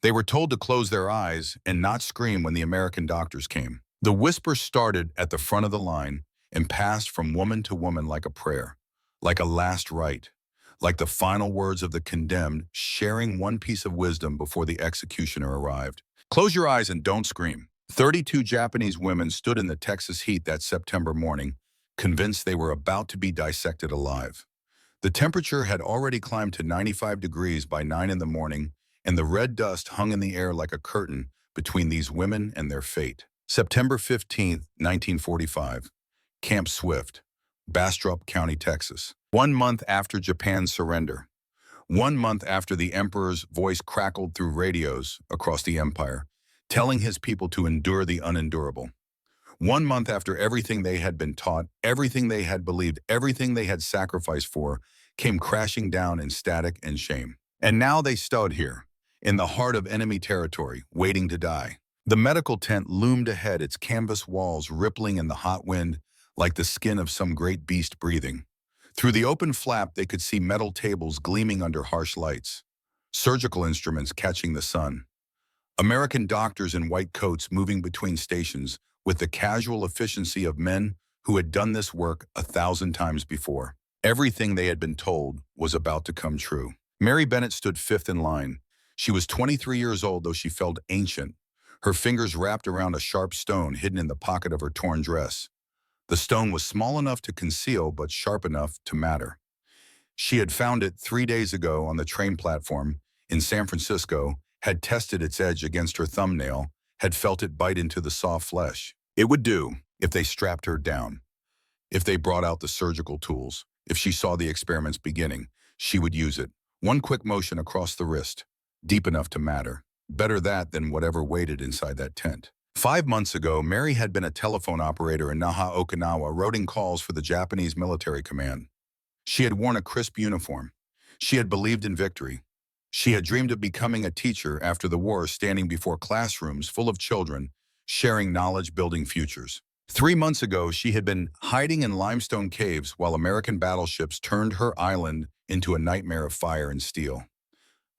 They were told to close their eyes and not scream when the American doctors came. The whisper started at the front of the line and passed from woman to woman like a prayer, like a last rite, like the final words of the condemned sharing one piece of wisdom before the executioner arrived. Close your eyes and don't scream. 32 Japanese women stood in the Texas heat that September morning, convinced they were about to be dissected alive. The temperature had already climbed to 95 degrees by 9 in the morning, and the red dust hung in the air like a curtain between these women and their fate. September 15, 1945, Camp Swift, Bastrop County, Texas. 1 month after Japan's surrender. 1 month after the emperor's voice crackled through radios across the empire, telling his people to endure the unendurable. 1 month after everything they had been taught, everything they had believed, everything they had sacrificed for, came crashing down in static and shame. And now they stood here, in the heart of enemy territory, waiting to die. The medical tent loomed ahead, its canvas walls rippling in the hot wind like the skin of some great beast breathing. Through the open flap, they could see metal tables gleaming under harsh lights, surgical instruments catching the sun, American doctors in white coats moving between stations with the casual efficiency of men who had done this work 1,000 times before. Everything they had been told was about to come true. Mary Bennett stood fifth in line. She was 23 years old, though she felt ancient, her fingers wrapped around a sharp stone hidden in the pocket of her torn dress. The stone was small enough to conceal, but sharp enough to matter. She had found it 3 days ago on the train platform in San Francisco, had tested its edge against her thumbnail, had felt it bite into the soft flesh. It would do if they strapped her down, if they brought out the surgical tools, if she saw the experiments beginning. She would use it. One quick motion across the wrist, deep enough to matter. Better that than whatever waited inside that tent. 5 months ago, Mary had been a telephone operator in Naha, Okinawa, routing calls for the Japanese military command. She had worn a crisp uniform. She had believed in victory. She had dreamed of becoming a teacher after the war, standing before classrooms full of children, sharing knowledge, building futures. 3 months ago, she had been hiding in limestone caves while American battleships turned her island into a nightmare of fire and steel.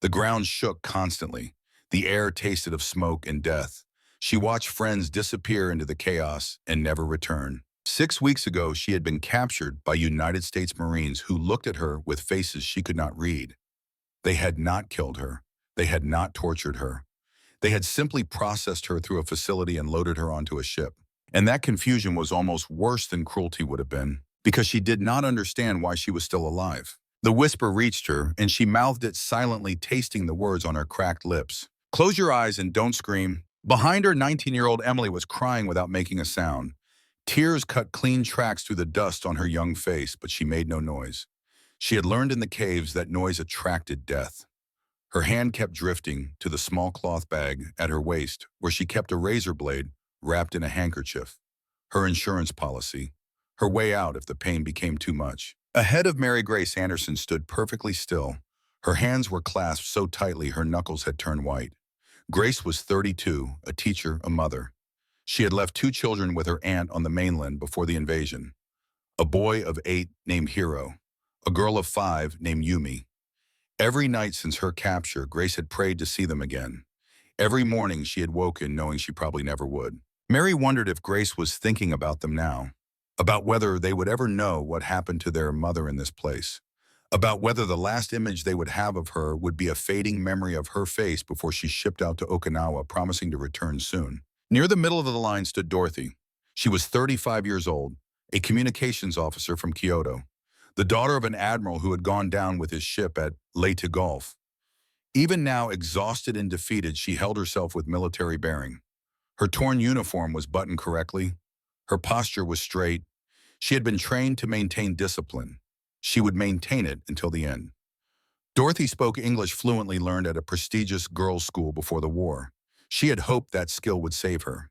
The ground shook constantly. The air tasted of smoke and death. She watched friends disappear into the chaos and never return. 6 weeks ago, she had been captured by United States Marines who looked at her with faces she could not read. They had not killed her. They had not tortured her. They had simply processed her through a facility and loaded her onto a ship. And that confusion was almost worse than cruelty would have been, because she did not understand why she was still alive. The whisper reached her, and she mouthed it silently, tasting the words on her cracked lips. Close your eyes and don't scream. Behind her, 19-year-old Emily was crying without making a sound. Tears cut clean tracks through the dust on her young face, but she made no noise. She had learned in the caves that noise attracted death. Her hand kept drifting to the small cloth bag at her waist, where she kept a razor blade wrapped in a handkerchief. Her insurance policy. Her way out if the pain became too much. Ahead of Mary Grace Anderson stood perfectly still. Her hands were clasped so tightly her knuckles had turned white. Grace was 32, a teacher, a mother. She had left 2 children with her aunt on the mainland before the invasion. A boy of 8 named Hiro, a girl of 5 named Yumi. Every night since her capture, Grace had prayed to see them again. Every morning she had woken knowing she probably never would. Mary wondered if Grace was thinking about them now, about whether they would ever know what happened to their mother in this place, about whether the last image they would have of her would be a fading memory of her face before she shipped out to Okinawa, promising to return soon. Near the middle of the line stood Dorothy. She was 35 years old, a communications officer from Kyoto, the daughter of an admiral who had gone down with his ship at Leyte Gulf. Even now, exhausted and defeated, she held herself with military bearing. Her torn uniform was buttoned correctly. Her posture was straight. She had been trained to maintain discipline. She would maintain it until the end. Dorothy spoke English fluently, learned at a prestigious girls' school before the war. She had hoped that skill would save her.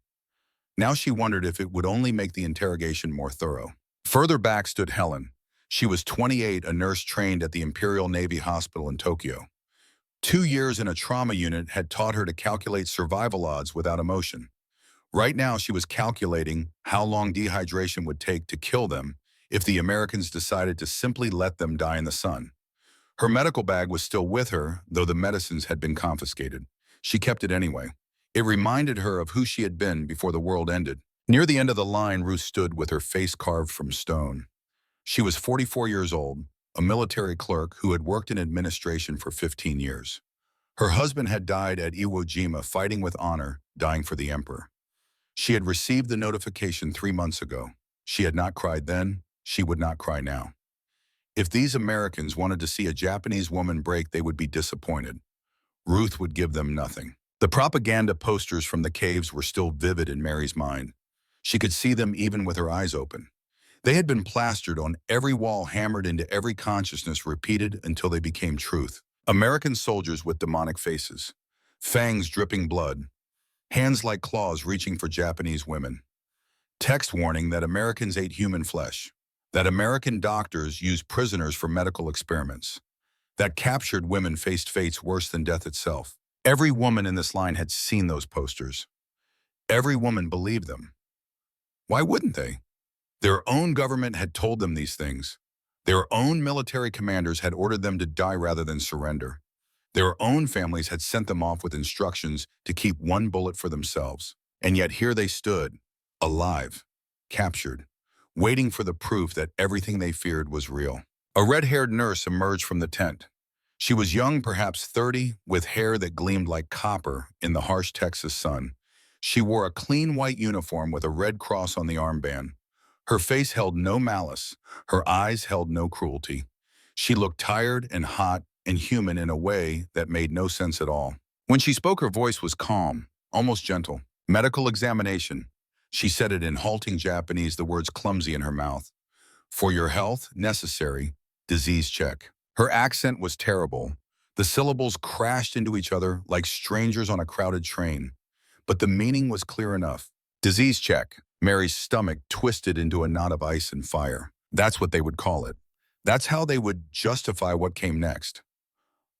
Now she wondered if it would only make the interrogation more thorough. Further back stood Helen. She was 28, a nurse trained at the Imperial Navy Hospital in Tokyo. 2 years in a trauma unit had taught her to calculate survival odds without emotion. Right now, she was calculating how long dehydration would take to kill them if the Americans decided to simply let them die in the sun. Her medical bag was still with her, though the medicines had been confiscated. She kept it anyway. It reminded her of who she had been before the world ended. Near the end of the line, Ruth stood with her face carved from stone. She was 44 years old, a military clerk who had worked in administration for 15 years. Her husband had died at Iwo Jima fighting with honor, dying for the emperor. She had received the notification 3 months ago. She had not cried then, she would not cry now. If these Americans wanted to see a Japanese woman break, they would be disappointed. Ruth would give them nothing. The propaganda posters from the caves were still vivid in Mary's mind. She could see them even with her eyes open. They had been plastered on every wall, hammered into every consciousness, repeated until they became truth. American soldiers with demonic faces, fangs dripping blood, hands like claws reaching for Japanese women. Text warning that Americans ate human flesh, that American doctors used prisoners for medical experiments, that captured women faced fates worse than death itself. Every woman in this line had seen those posters. Every woman believed them. Why wouldn't they? Their own government had told them these things. Their own military commanders had ordered them to die rather than surrender. Their own families had sent them off with instructions to keep one bullet for themselves. And yet here they stood, alive, captured, waiting for the proof that everything they feared was real. A red-haired nurse emerged from the tent. She was young, perhaps 30, with hair that gleamed like copper in the harsh Texas sun. She wore a clean white uniform with a red cross on the armband. Her face held no malice. Her eyes held no cruelty. She looked tired and hot and human in a way that made no sense at all. When she spoke, her voice was calm, almost gentle. Medical examination. She said it in halting Japanese, the words clumsy in her mouth. For your health, necessary, disease check. Her accent was terrible. The syllables crashed into each other like strangers on a crowded train. But the meaning was clear enough. Disease check. Mary's stomach twisted into a knot of ice and fire. That's what they would call it. That's how they would justify what came next.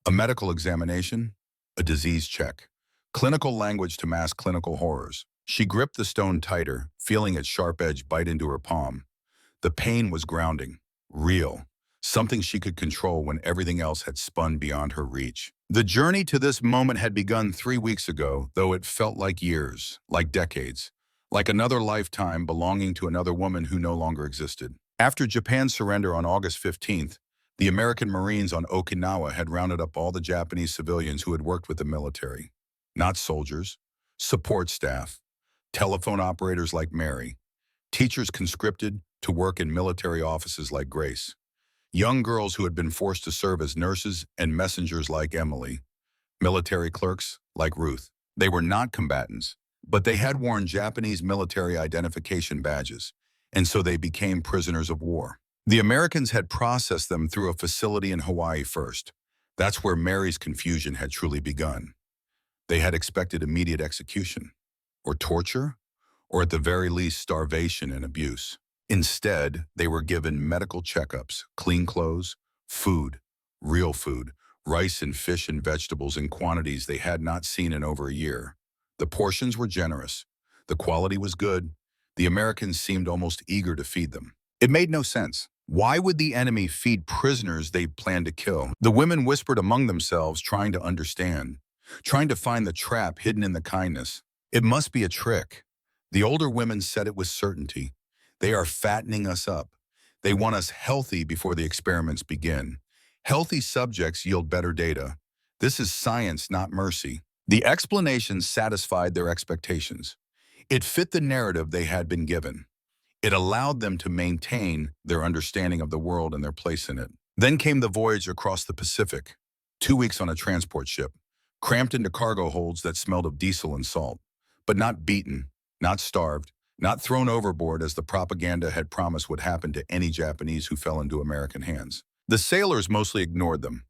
A medical examination, a disease check. Clinical language to mask clinical horrors. She gripped the stone tighter, feeling its sharp edge bite into her palm. The pain was grounding, real, something she could control when everything else had spun beyond her reach. The journey to this moment had begun 3 weeks ago, though it felt like years, like decades, like another lifetime belonging to another woman who no longer existed. After Japan's surrender on August 15th, the American Marines on Okinawa had rounded up all the Japanese civilians who had worked with the military. Not soldiers, support staff, telephone operators like Mary, teachers conscripted to work in military offices like Grace, young girls who had been forced to serve as nurses and messengers like Emily, military clerks like Ruth. They were not combatants, but they had worn Japanese military identification badges, and so they became prisoners of war. The Americans had processed them through a facility in Hawaii first. That's where Mary's confusion had truly begun. They had expected immediate execution, or torture, or at the very least starvation and abuse. Instead, they were given medical checkups, clean clothes, food, real food, rice and fish and vegetables in quantities they had not seen in over a year. The portions were generous. The quality was good. The Americans seemed almost eager to feed them. It made no sense. Why would the enemy feed prisoners they planned to kill? The women whispered among themselves, trying to understand, trying to find the trap hidden in the kindness. It must be a trick. The older women said it with certainty. They are fattening us up. They want us healthy before the experiments begin. Healthy subjects yield better data. This is science, not mercy. The explanation satisfied their expectations. It fit the narrative they had been given. It allowed them to maintain their understanding of the world and their place in it. Then came the voyage across the Pacific, 2 weeks on a transport ship, cramped into cargo holds that smelled of diesel and salt, but not beaten, not starved, not thrown overboard as the propaganda had promised would happen to any Japanese who fell into American hands. The sailors mostly ignored them.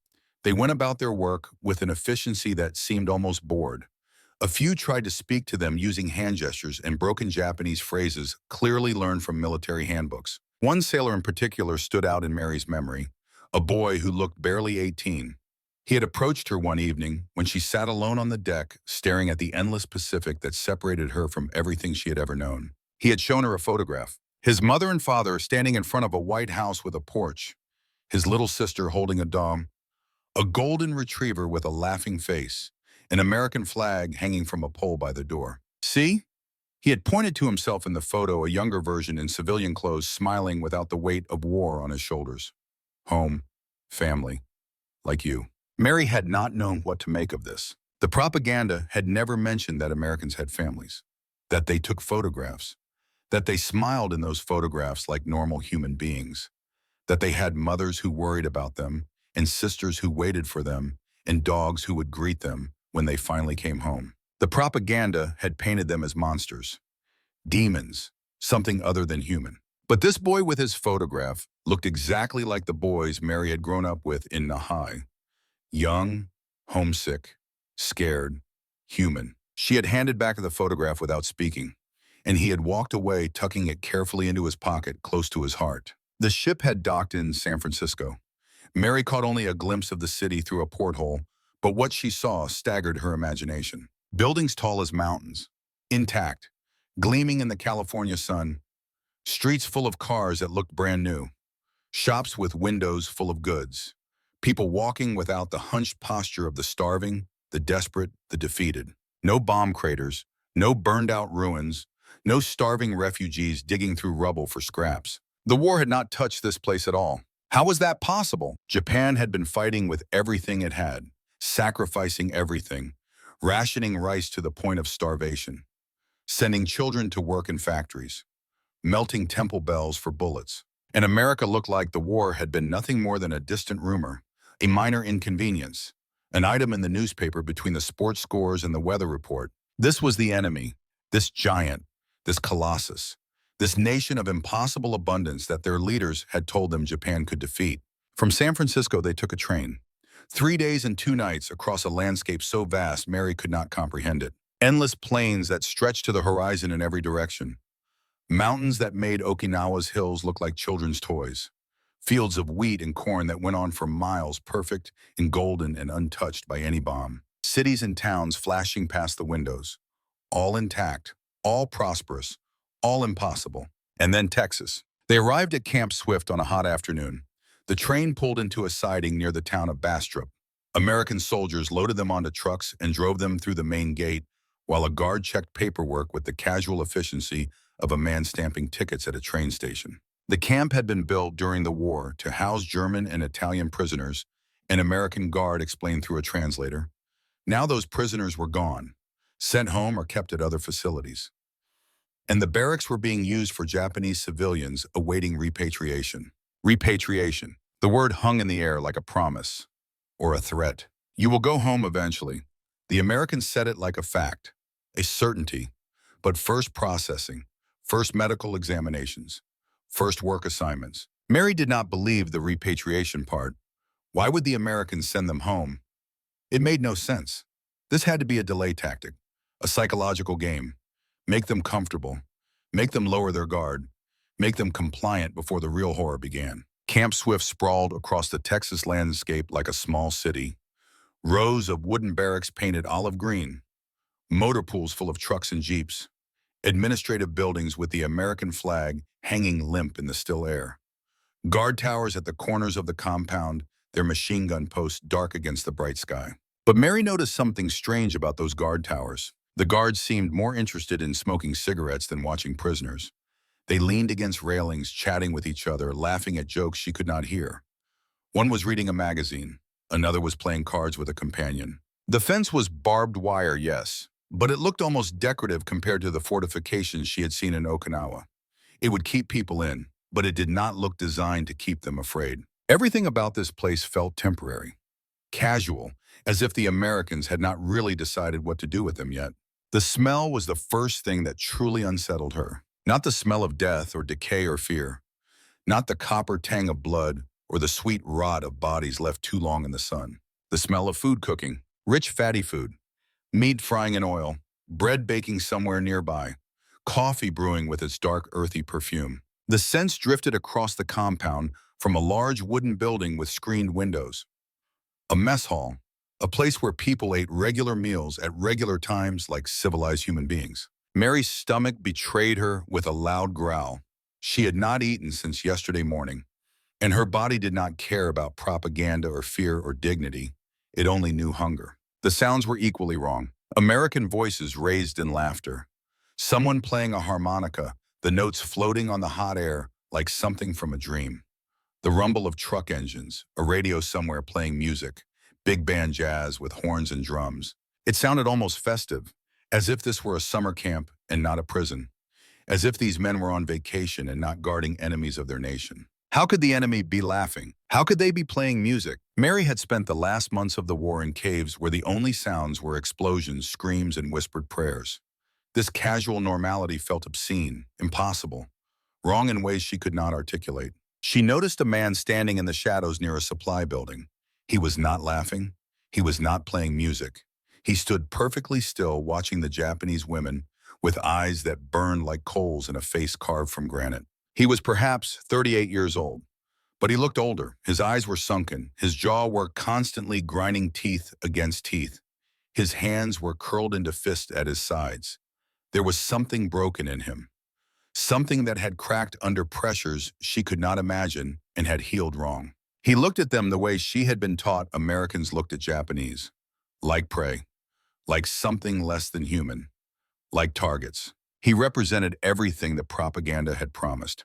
They went about their work with an efficiency that seemed almost bored. A few tried to speak to them using hand gestures and broken Japanese phrases clearly learned from military handbooks. One sailor in particular stood out in Mary's memory, a boy who looked barely 18. He had approached her one evening when she sat alone on the deck, staring at the endless Pacific that separated her from everything she had ever known. He had shown her a photograph. His mother and father standing in front of a white house with a porch. His little sister holding a golden retriever with a laughing face. an American flag hanging from a pole by the door. See? He had pointed to himself in the photo, a younger version in civilian clothes, smiling without the weight of war on his shoulders. Home, family, like you. Mary had not known what to make of this. The propaganda had never mentioned that Americans had families, that they took photographs, that they smiled in those photographs like normal human beings, that they had mothers who worried about them, and sisters who waited for them, and dogs who would greet them when they finally came home. The propaganda had painted them as monsters, demons, something other than human. But this boy with his photograph looked exactly like the boys Mary had grown up with in Nahai. Young, homesick, scared, human. She had handed back the photograph without speaking, and he had walked away, tucking it carefully into his pocket close to his heart. The ship had docked in San Francisco. Mary caught only a glimpse of the city through a porthole, but what she saw staggered her imagination. Buildings tall as mountains, intact, gleaming in the California sun, streets full of cars that looked brand new, shops with windows full of goods, people walking without the hunched posture of the starving, the desperate, the defeated. No bomb craters, no burned-out ruins, no starving refugees digging through rubble for scraps. The war had not touched this place at all. How was that possible? Japan had been fighting with everything it had, sacrificing everything, rationing rice to the point of starvation, sending children to work in factories, melting temple bells for bullets. And America looked like the war had been nothing more than a distant rumor, a minor inconvenience, an item in the newspaper between the sports scores and the weather report. This was the enemy, this giant, this colossus, this nation of impossible abundance that their leaders had told them Japan could defeat. From San Francisco, they took a train. 3 days and 2 nights across a landscape so vast Mary could not comprehend it. Endless plains that stretched to the horizon in every direction. Mountains that made Okinawa's hills look like children's toys. Fields of wheat and corn that went on for miles, perfect and golden and untouched by any bomb. Cities and towns flashing past the windows. All intact, all prosperous, all impossible. And then Texas. They arrived at Camp Swift on a hot afternoon. The train pulled into a siding near the town of Bastrop. American soldiers loaded them onto trucks and drove them through the main gate, while a guard checked paperwork with the casual efficiency of a man stamping tickets at a train station. The camp had been built during the war to house German and Italian prisoners, an American guard explained through a translator. Now those prisoners were gone, sent home or kept at other facilities. And the barracks were being used for Japanese civilians awaiting repatriation. Repatriation. The word hung in the air like a promise or a threat. You will go home eventually. The Americans said it like a fact, a certainty, but first processing, first medical examinations, first work assignments. Mary did not believe the repatriation part. Why would the Americans send them home? It made no sense. This had to be a delay tactic, a psychological game. Make them comfortable, make them lower their guard, make them compliant before the real horror began. Camp Swift sprawled across the Texas landscape like a small city. Rows of wooden barracks painted olive green, motor pools full of trucks and jeeps, administrative buildings with the American flag hanging limp in the still air. Guard towers at the corners of the compound, their machine gun posts dark against the bright sky. But Mary noticed something strange about those guard towers. The guards seemed more interested in smoking cigarettes than watching prisoners. They leaned against railings, chatting with each other, laughing at jokes she could not hear. One was reading a magazine. Another was playing cards with a companion. The fence was barbed wire, yes, but it looked almost decorative compared to the fortifications she had seen in Okinawa. It would keep people in, but it did not look designed to keep them afraid. Everything about this place felt temporary, casual, as if the Americans had not really decided what to do with them yet. The smell was the first thing that truly unsettled her. Not the smell of death or decay or fear. Not the copper tang of blood or the sweet rot of bodies left too long in the sun. The smell of food cooking, rich fatty food, meat frying in oil, bread baking somewhere nearby, coffee brewing with its dark earthy perfume. The scents drifted across the compound from a large wooden building with screened windows. A mess hall, a place where people ate regular meals at regular times like civilized human beings. Mary's stomach betrayed her with a loud growl. She had not eaten since yesterday morning, and her body did not care about propaganda or fear or dignity. It only knew hunger. The sounds were equally wrong. American voices raised in laughter. Someone playing a harmonica, the notes floating on the hot air like something from a dream. The rumble of truck engines, a radio somewhere playing music, big band jazz with horns and drums. It sounded almost festive, as if this were a summer camp and not a prison, as if these men were on vacation and not guarding enemies of their nation. How could the enemy be laughing? How could they be playing music? Mary had spent the last months of the war in caves where the only sounds were explosions, screams, and whispered prayers. This casual normality felt obscene, impossible, wrong in ways she could not articulate. She noticed a man standing in the shadows near a supply building. He was not laughing. He was not playing music. He stood perfectly still, watching the Japanese women with eyes that burned like coals and a face carved from granite. He was perhaps 38 years old, but he looked older. His eyes were sunken. His jaw were constantly grinding teeth against teeth. His hands were curled into fists at his sides. There was something broken in him. Something that had cracked under pressures she could not imagine and had healed wrong. He looked at them the way she had been taught Americans looked at Japanese. Like prey. Like something less than human. Like targets. He represented everything that propaganda had promised.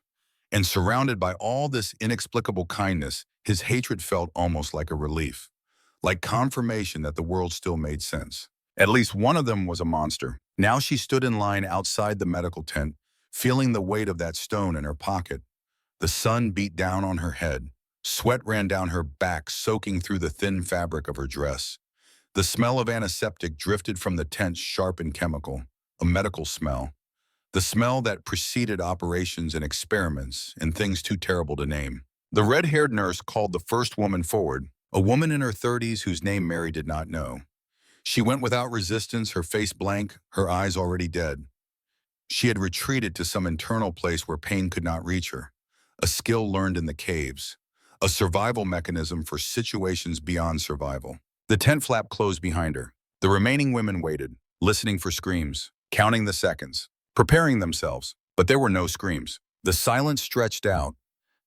And surrounded by all this inexplicable kindness, his hatred felt almost like a relief. Like confirmation that the world still made sense. At least one of them was a monster. Now she stood in line outside the medical tent, feeling the weight of that stone in her pocket. The sun beat down on her head. Sweat ran down her back, soaking through the thin fabric of her dress. The smell of antiseptic drifted from the tent, sharp and chemical, a medical smell. The smell that preceded operations and experiments and things too terrible to name. The red-haired nurse called the first woman forward, a woman in her 30s whose name Mary did not know. She went without resistance, her face blank, her eyes already dead. She had retreated to some internal place where pain could not reach her, a skill learned in the caves, a survival mechanism for situations beyond survival. The tent flap closed behind her. The remaining women waited, listening for screams, counting the seconds, preparing themselves, but there were no screams. The silence stretched out,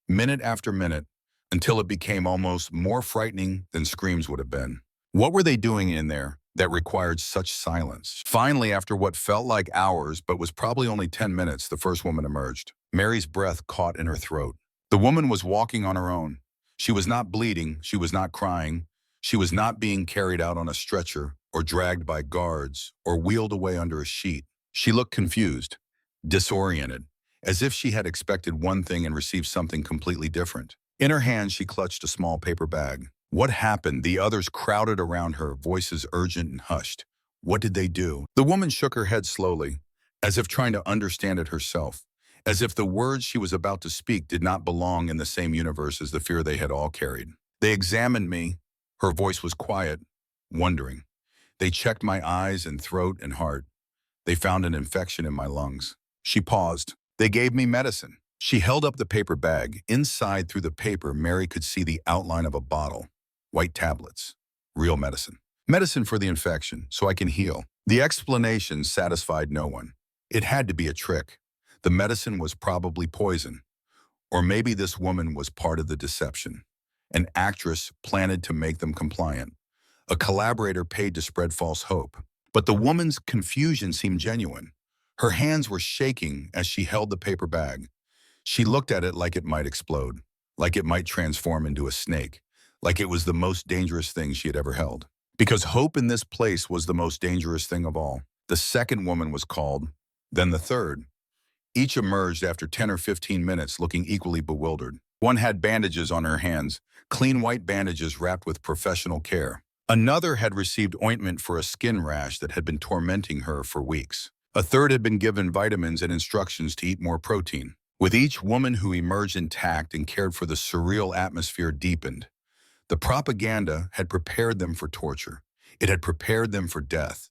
minute after minute, until it became almost more frightening than screams would have been. What were they doing in there that required such silence? Finally, after what felt like hours but was probably only 10 minutes, the first woman emerged. Mary's breath caught in her throat. The woman was walking on her own. She was not bleeding. She was not crying. She was not being carried out on a stretcher or dragged by guards or wheeled away under a sheet. She looked confused, disoriented, as if she had expected one thing and received something completely different. In her hand, she clutched a small paper bag. What happened? The others crowded around her, voices urgent and hushed. What did they do? The woman shook her head slowly, as if trying to understand it herself, as if the words she was about to speak did not belong in the same universe as the fear they had all carried. They examined me. Her voice was quiet, wondering. They checked my eyes and throat and heart. They found an infection in my lungs. She paused. They gave me medicine. She held up the paper bag. Inside, through the paper, Mary could see the outline of a bottle. White tablets. Real medicine. Medicine for the infection, so I can heal. The explanation satisfied no one. It had to be a trick. The medicine was probably poison. Or maybe this woman was part of the deception. An actress planted to make them compliant. A collaborator paid to spread false hope. But the woman's confusion seemed genuine. Her hands were shaking as she held the paper bag. She looked at it like it might explode, like it might transform into a snake, like it was the most dangerous thing she had ever held. Because hope in this place was the most dangerous thing of all. The second woman was called, then the third. Each emerged after 10 or 15 minutes looking equally bewildered. One had bandages on her hands, clean white bandages wrapped with professional care. Another had received ointment for a skin rash that had been tormenting her for weeks. A third had been given vitamins and instructions to eat more protein. With each woman who emerged intact and cared for, the surreal atmosphere deepened. The propaganda had prepared them for torture. It had prepared them for death.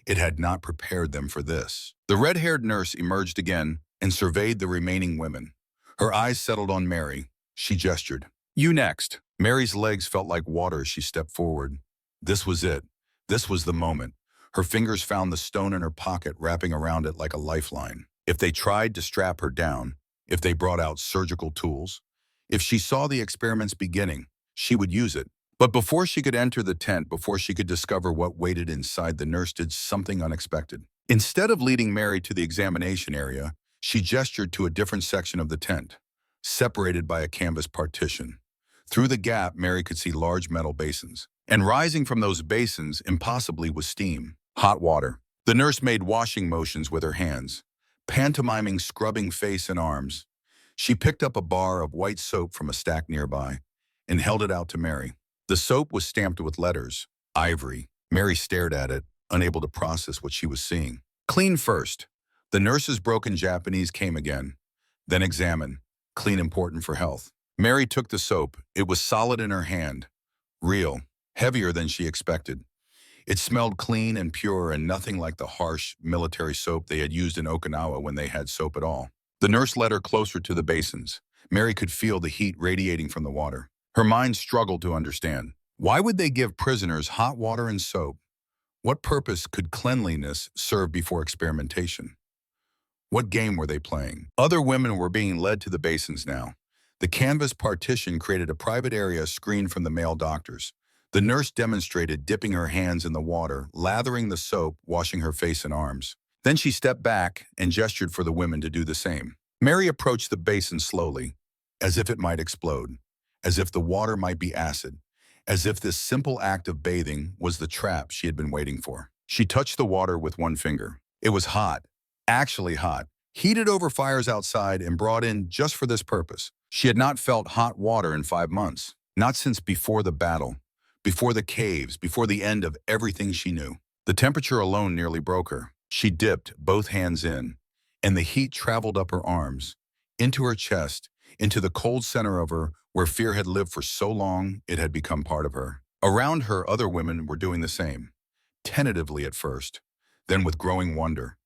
It had not prepared them for this. The red-haired nurse emerged again and surveyed the remaining women. Her eyes settled on Mary. She gestured. You next. Mary's legs felt like water as she stepped forward. This was it. This was the moment. Her fingers found the stone in her pocket, wrapping around it like a lifeline. If they tried to strap her down, if they brought out surgical tools, if she saw the experiments beginning, she would use it. But before she could enter the tent, before she could discover what waited inside, the nurse did something unexpected. Instead of leading Mary to the examination area, she gestured to a different section of the tent, separated by a canvas partition. Through the gap, Mary could see large metal basins. And rising from those basins, impossibly, was steam, hot water. The nurse made washing motions with her hands, pantomiming scrubbing face and arms. She picked up a bar of white soap from a stack nearby and held it out to Mary. The soap was stamped with letters, ivory. Mary stared at it, unable to process what she was seeing. Clean first. The nurse's broken Japanese came again. Then examine. Clean, important for health. Mary took the soap. It was solid in her hand. Real. Heavier than she expected. It smelled clean and pure and nothing like the harsh military soap they had used in Okinawa when they had soap at all. The nurse led her closer to the basins. Mary could feel the heat radiating from the water. Her mind struggled to understand. Why would they give prisoners hot water and soap? What purpose could cleanliness serve before experimentation? What game were they playing? Other women were being led to the basins now. The canvas partition created a private area screened from the male doctors. The nurse demonstrated dipping her hands in the water, lathering the soap, washing her face and arms. Then she stepped back and gestured for the women to do the same. Mary approached the basin slowly, as if it might explode, as if the water might be acid, as if this simple act of bathing was the trap she had been waiting for. She touched the water with one finger. It was hot, actually hot, heated over fires outside and brought in just for this purpose. She had not felt hot water in 5 months, not since before the battle, before the caves, before the end of everything she knew. The temperature alone nearly broke her. She dipped both hands in, and the heat traveled up her arms, into her chest, into the cold center of her, where fear had lived for so long it had become part of her. Around her, other women were doing the same, tentatively at first, then with growing wonder,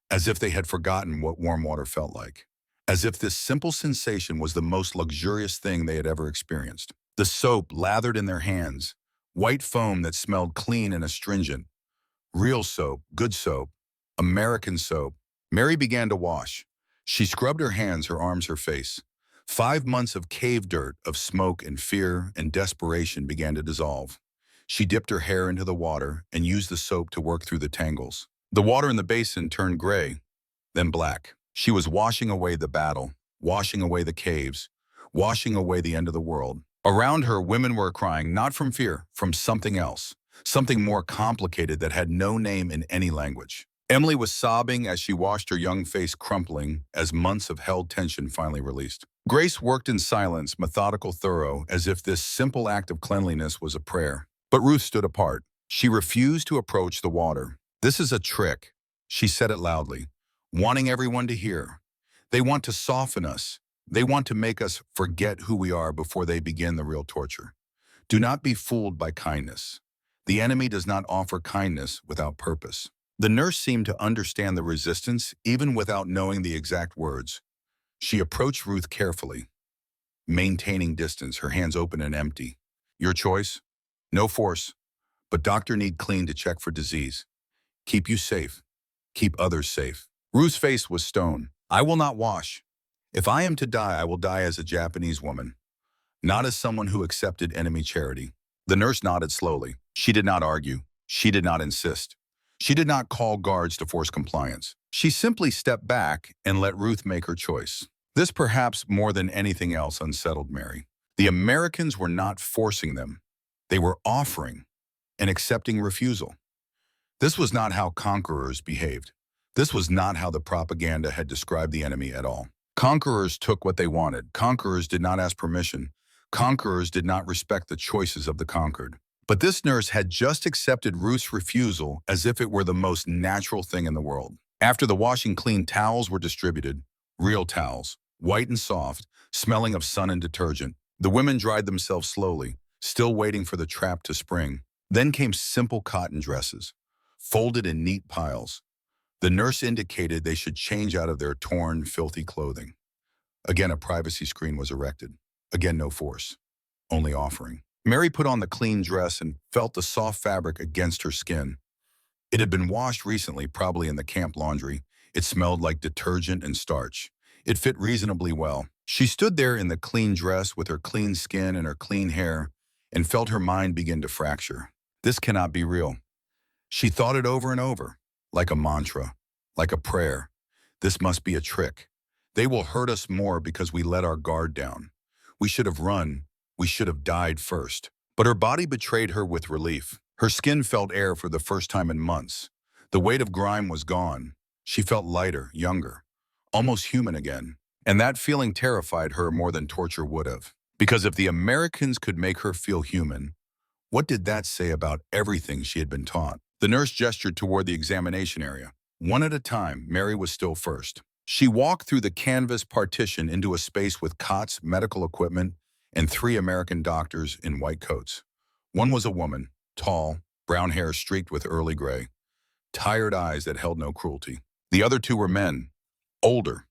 as if they had forgotten what warm water felt like, as if this simple sensation was the most luxurious thing they had ever experienced. The soap lathered in their hands, white foam that smelled clean and astringent. Real soap, good soap, American soap. Mary began to wash. She scrubbed her hands, her arms, her face. 5 months of cave dirt, of smoke and fear and desperation began to dissolve. She dipped her hair into the water and used the soap to work through the tangles. The water in the basin turned gray, then black. She was washing away the battle, washing away the caves, washing away the end of the world. Around her, women were crying, not from fear, from something else, something more complicated that had no name in any language. Emily was sobbing as she watched her young face crumpling as months of held tension finally released. Grace worked in silence, methodical, thorough, as if this simple act of cleanliness was a prayer. But Ruth stood apart. She refused to approach the water. "This is a trick," she said it loudly, wanting everyone to hear. "They want to soften us. They want to make us forget who we are before they begin the real torture. Do not be fooled by kindness. The enemy does not offer kindness without purpose." The nurse seemed to understand the resistance, even without knowing the exact words. She approached Ruth carefully, maintaining distance, her hands open and empty. "Your choice? No force. But doctor need clean to check for disease. Keep you safe. Keep others safe." Ruth's face was stone. "I will not wash. If I am to die, I will die as a Japanese woman, not as someone who accepted enemy charity." The nurse nodded slowly. She did not argue. She did not insist. She did not call guards to force compliance. She simply stepped back and let Ruth make her choice. This, perhaps more than anything else, unsettled Mary. The Americans were not forcing them. They were offering and accepting refusal. This was not how conquerors behaved. This was not how the propaganda had described the enemy at all. Conquerors took what they wanted. Conquerors did not ask permission. Conquerors did not respect the choices of the conquered. But this nurse had just accepted Ruth's refusal as if it were the most natural thing in the world. After the washing, clean towels were distributed, real towels, white and soft, smelling of sun and detergent. The women dried themselves slowly, still waiting for the trap to spring. Then came simple cotton dresses, folded in neat piles. The nurse indicated they should change out of their torn, filthy clothing. Again, a privacy screen was erected. Again, no force, only offering. Mary put on the clean dress and felt the soft fabric against her skin. It had been washed recently, probably in the camp laundry. It smelled like detergent and starch. It fit reasonably well. She stood there in the clean dress with her clean skin and her clean hair, and felt her mind begin to fracture. This cannot be real. She thought it over and over, like a mantra, like a prayer. This must be a trick. They will hurt us more because we let our guard down. We should have run. We should have died first. But her body betrayed her with relief. Her skin felt air for the first time in months. The weight of grime was gone. She felt lighter, younger, almost human again. And that feeling terrified her more than torture would have. Because if the Americans could make her feel human, what did that say about everything she had been taught? The nurse gestured toward the examination area. One at a time, Mary was still first. She walked through the canvas partition into a space with cots, medical equipment, and 3 American doctors in white coats. One was a woman, tall, brown hair streaked with early gray, tired eyes that held no cruelty. The other 2 were men, older,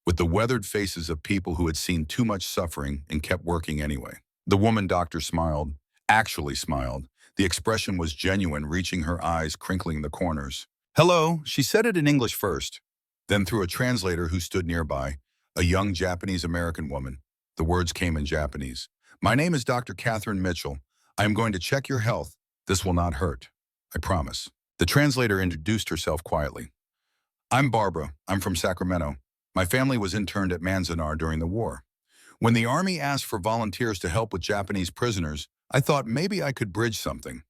with the weathered faces of people who had seen too much suffering and kept working anyway. The woman doctor smiled, actually smiled. The expression was genuine, reaching her eyes, crinkling the corners. "Hello," she said it in English first, then through a translator who stood nearby, a young Japanese-American woman. The words came in Japanese. "My name is Dr. Catherine Mitchell. I am going to check your health. This will not hurt. I promise." The translator introduced herself quietly. "I'm Barbara. I'm from Sacramento. My family was interned at Manzanar during the war. When the Army asked for volunteers to help with Japanese prisoners, I thought maybe I could bridge something.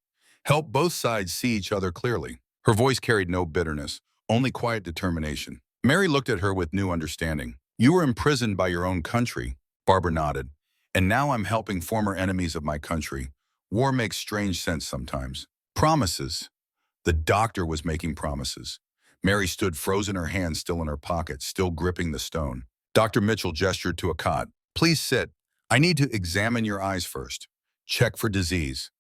Help both sides see each other clearly." Her voice carried no bitterness, only quiet determination. Mary looked at her with new understanding. "You were imprisoned by your own country," Barbara nodded. "And now I'm helping former enemies of my country. War makes strange sense sometimes." Promises. The doctor was making promises. Mary stood frozen, her hand still in her pocket, still gripping the stone. Dr. Mitchell gestured to a cot. "Please sit. I need to examine your eyes first. Check for disease.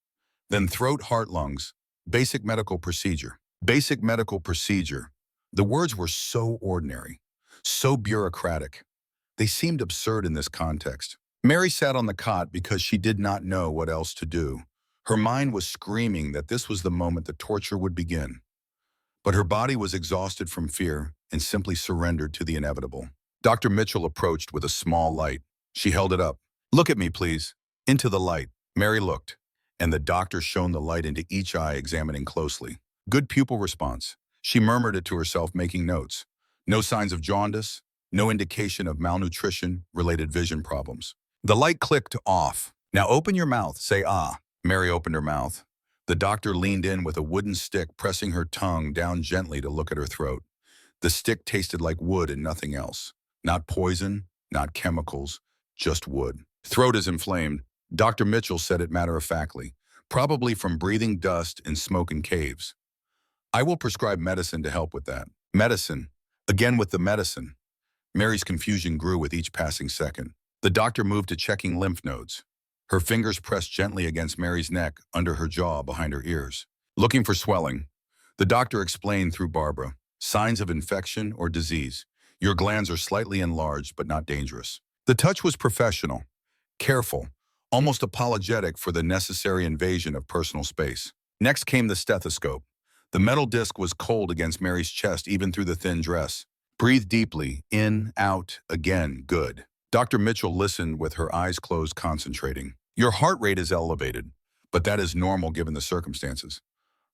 Then throat, heart, lungs. Basic medical procedure." Basic medical procedure. The words were so ordinary, so bureaucratic. They seemed absurd in this context. Mary sat on the cot because she did not know what else to do. Her mind was screaming that this was the moment the torture would begin. But her body was exhausted from fear and simply surrendered to the inevitable. Dr. Mitchell approached with a small light. She held it up. "Look at me, please." Into the light. Mary looked, and the doctor shone the light into each eye, examining closely. Good pupil response. She murmured it to herself, making notes. No signs of jaundice, no indication of malnutrition-related vision problems. The light clicked off. "Now open your mouth, say ah." Mary opened her mouth. The doctor leaned in with a wooden stick, pressing her tongue down gently to look at her throat. The stick tasted like wood and nothing else. Not poison, not chemicals, just wood. "Throat is inflamed," Dr. Mitchell said it matter-of-factly, "probably from breathing dust and smoke in caves. I will prescribe medicine to help with that." Medicine. Again with the medicine. Mary's confusion grew with each passing second. The doctor moved to checking lymph nodes. Her fingers pressed gently against Mary's neck, under her jaw, behind her ears. Looking for swelling. The doctor explained through Barbara. "Signs of infection or disease. Your glands are slightly enlarged, but not dangerous." The touch was professional, careful, almost apologetic for the necessary invasion of personal space. Next came the stethoscope. The metal disc was cold against Mary's chest, even through the thin dress. "Breathe deeply, in, out, again, good." Dr. Mitchell listened with her eyes closed, concentrating. "Your heart rate is elevated, but that is normal given the circumstances.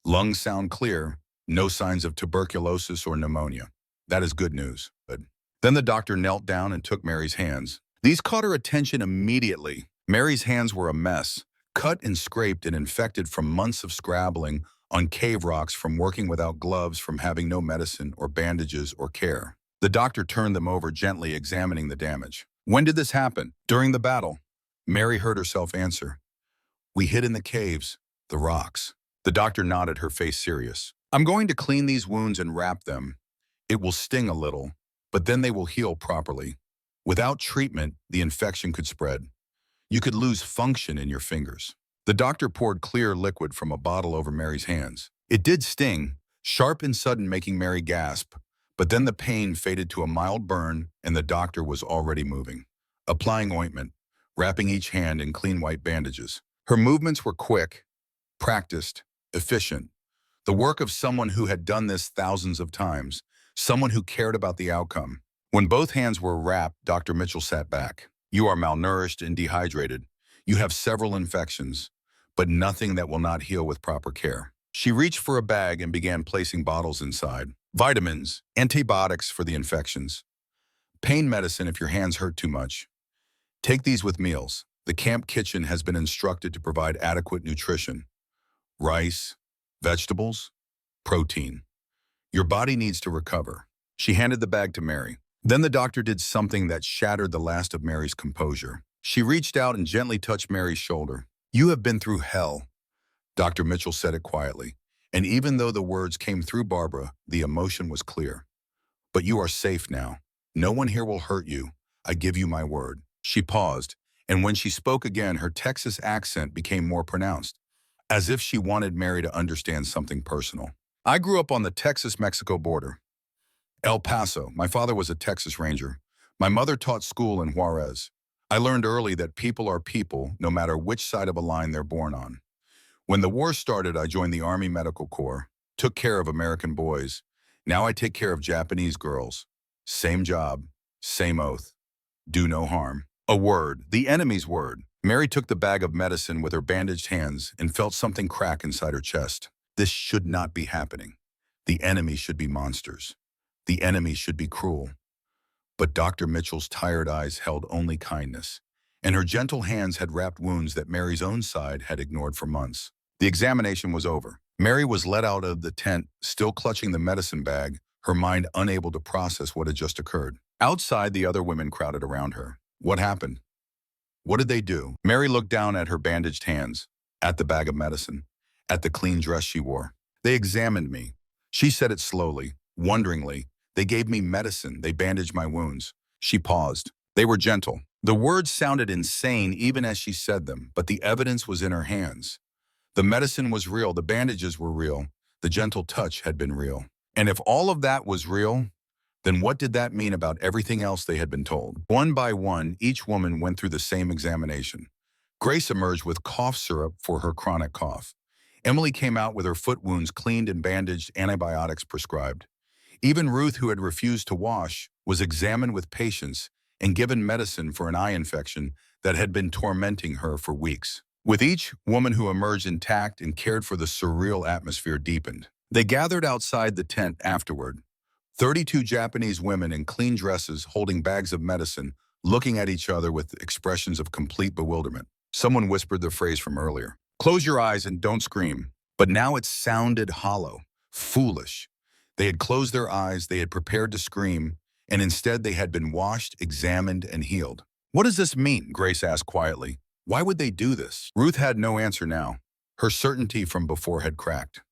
Lungs sound clear, no signs of tuberculosis or pneumonia. That is good news." Good. Then the doctor knelt down and took Mary's hands. These caught her attention immediately. Mary's hands were a mess, cut and scraped and infected from months of scrabbling on cave rocks, from working without gloves, from having no medicine or bandages or care. The doctor turned them over gently, examining the damage. "When did this happen?" "During the battle." Mary heard herself answer. "We hid in the caves, the rocks." The doctor nodded, her face serious. "I'm going to clean these wounds and wrap them. It will sting a little, but then they will heal properly. Without treatment, the infection could spread. You could lose function in your fingers." The doctor poured clear liquid from a bottle over Mary's hands. It did sting, sharp and sudden, making Mary gasp. But then the pain faded to a mild burn, and the doctor was already moving. Applying ointment, wrapping each hand in clean white bandages. Her movements were quick, practiced, efficient. The work of someone who had done this thousands of times, someone who cared about the outcome. When both hands were wrapped, Dr. Mitchell sat back. "You are malnourished and dehydrated. You have several infections. but nothing that will not heal with proper care. She reached for a bag and began placing bottles inside. Vitamins, antibiotics for the infections, pain medicine if your hands hurt too much. Take these with meals. The camp kitchen has been instructed to provide adequate nutrition. Rice, vegetables, protein. Your body needs to recover. She handed the bag to Mary. Then the doctor did something that shattered the last of Mary's composure. She reached out and gently touched Mary's shoulder. "You have been through hell." Dr. Mitchell said it quietly, and even though the words came through Barbara, the emotion was clear. "But you are safe now. No one here will hurt you. I give you my word." She paused, and when she spoke again, her Texas accent became more pronounced, as if she wanted Mary to understand something personal. "I grew up on the Texas-Mexico border. El Paso. My father was a Texas Ranger. My mother taught school in Juarez. I learned early that people are people, no matter which side of a line they're born on. When the war started, I joined the Army Medical Corps, took care of American boys. Now I take care of Japanese girls. Same job, same oath. Do no harm." A word, the enemy's word. Mary took the bag of medicine with her bandaged hands and felt something crack inside her chest. This should not be happening. The enemy should be monsters. The enemy should be cruel. But Dr. Mitchell's tired eyes held only kindness, and her gentle hands had wrapped wounds that Mary's own side had ignored for months. The examination was over. Mary was let out of the tent, still clutching the medicine bag, her mind unable to process what had just occurred. Outside, the other women crowded around her. What happened? What did they do? Mary looked down at her bandaged hands, at the bag of medicine, at the clean dress she wore. "They examined me." She said it slowly, wonderingly. "They gave me medicine. They bandaged my wounds." She paused. They were gentle. The words sounded insane even as she said them, but the evidence was in her hands. The medicine was real. The bandages were real. The gentle touch had been real. And if all of that was real, then what did that mean about everything else they had been told? One by one, each woman went through the same examination. Grace emerged with cough syrup for her chronic cough. Emily came out with her foot wounds cleaned and bandaged, antibiotics prescribed. Even Ruth, who had refused to wash, was examined with patience and given medicine for an eye infection that had been tormenting her for weeks. With each woman who emerged intact and cared for, the surreal atmosphere deepened. They gathered outside the tent afterward. 32 Japanese women in clean dresses holding bags of medicine, looking at each other with expressions of complete bewilderment. Someone whispered the phrase from earlier, "Close your eyes and don't scream." But now it sounded hollow, foolish. They had closed their eyes, they had prepared to scream, and instead they had been washed, examined, and healed. "What does this mean?" Grace asked quietly. "Why would they do this?" Ruth had no answer now. Her certainty from before had cracked.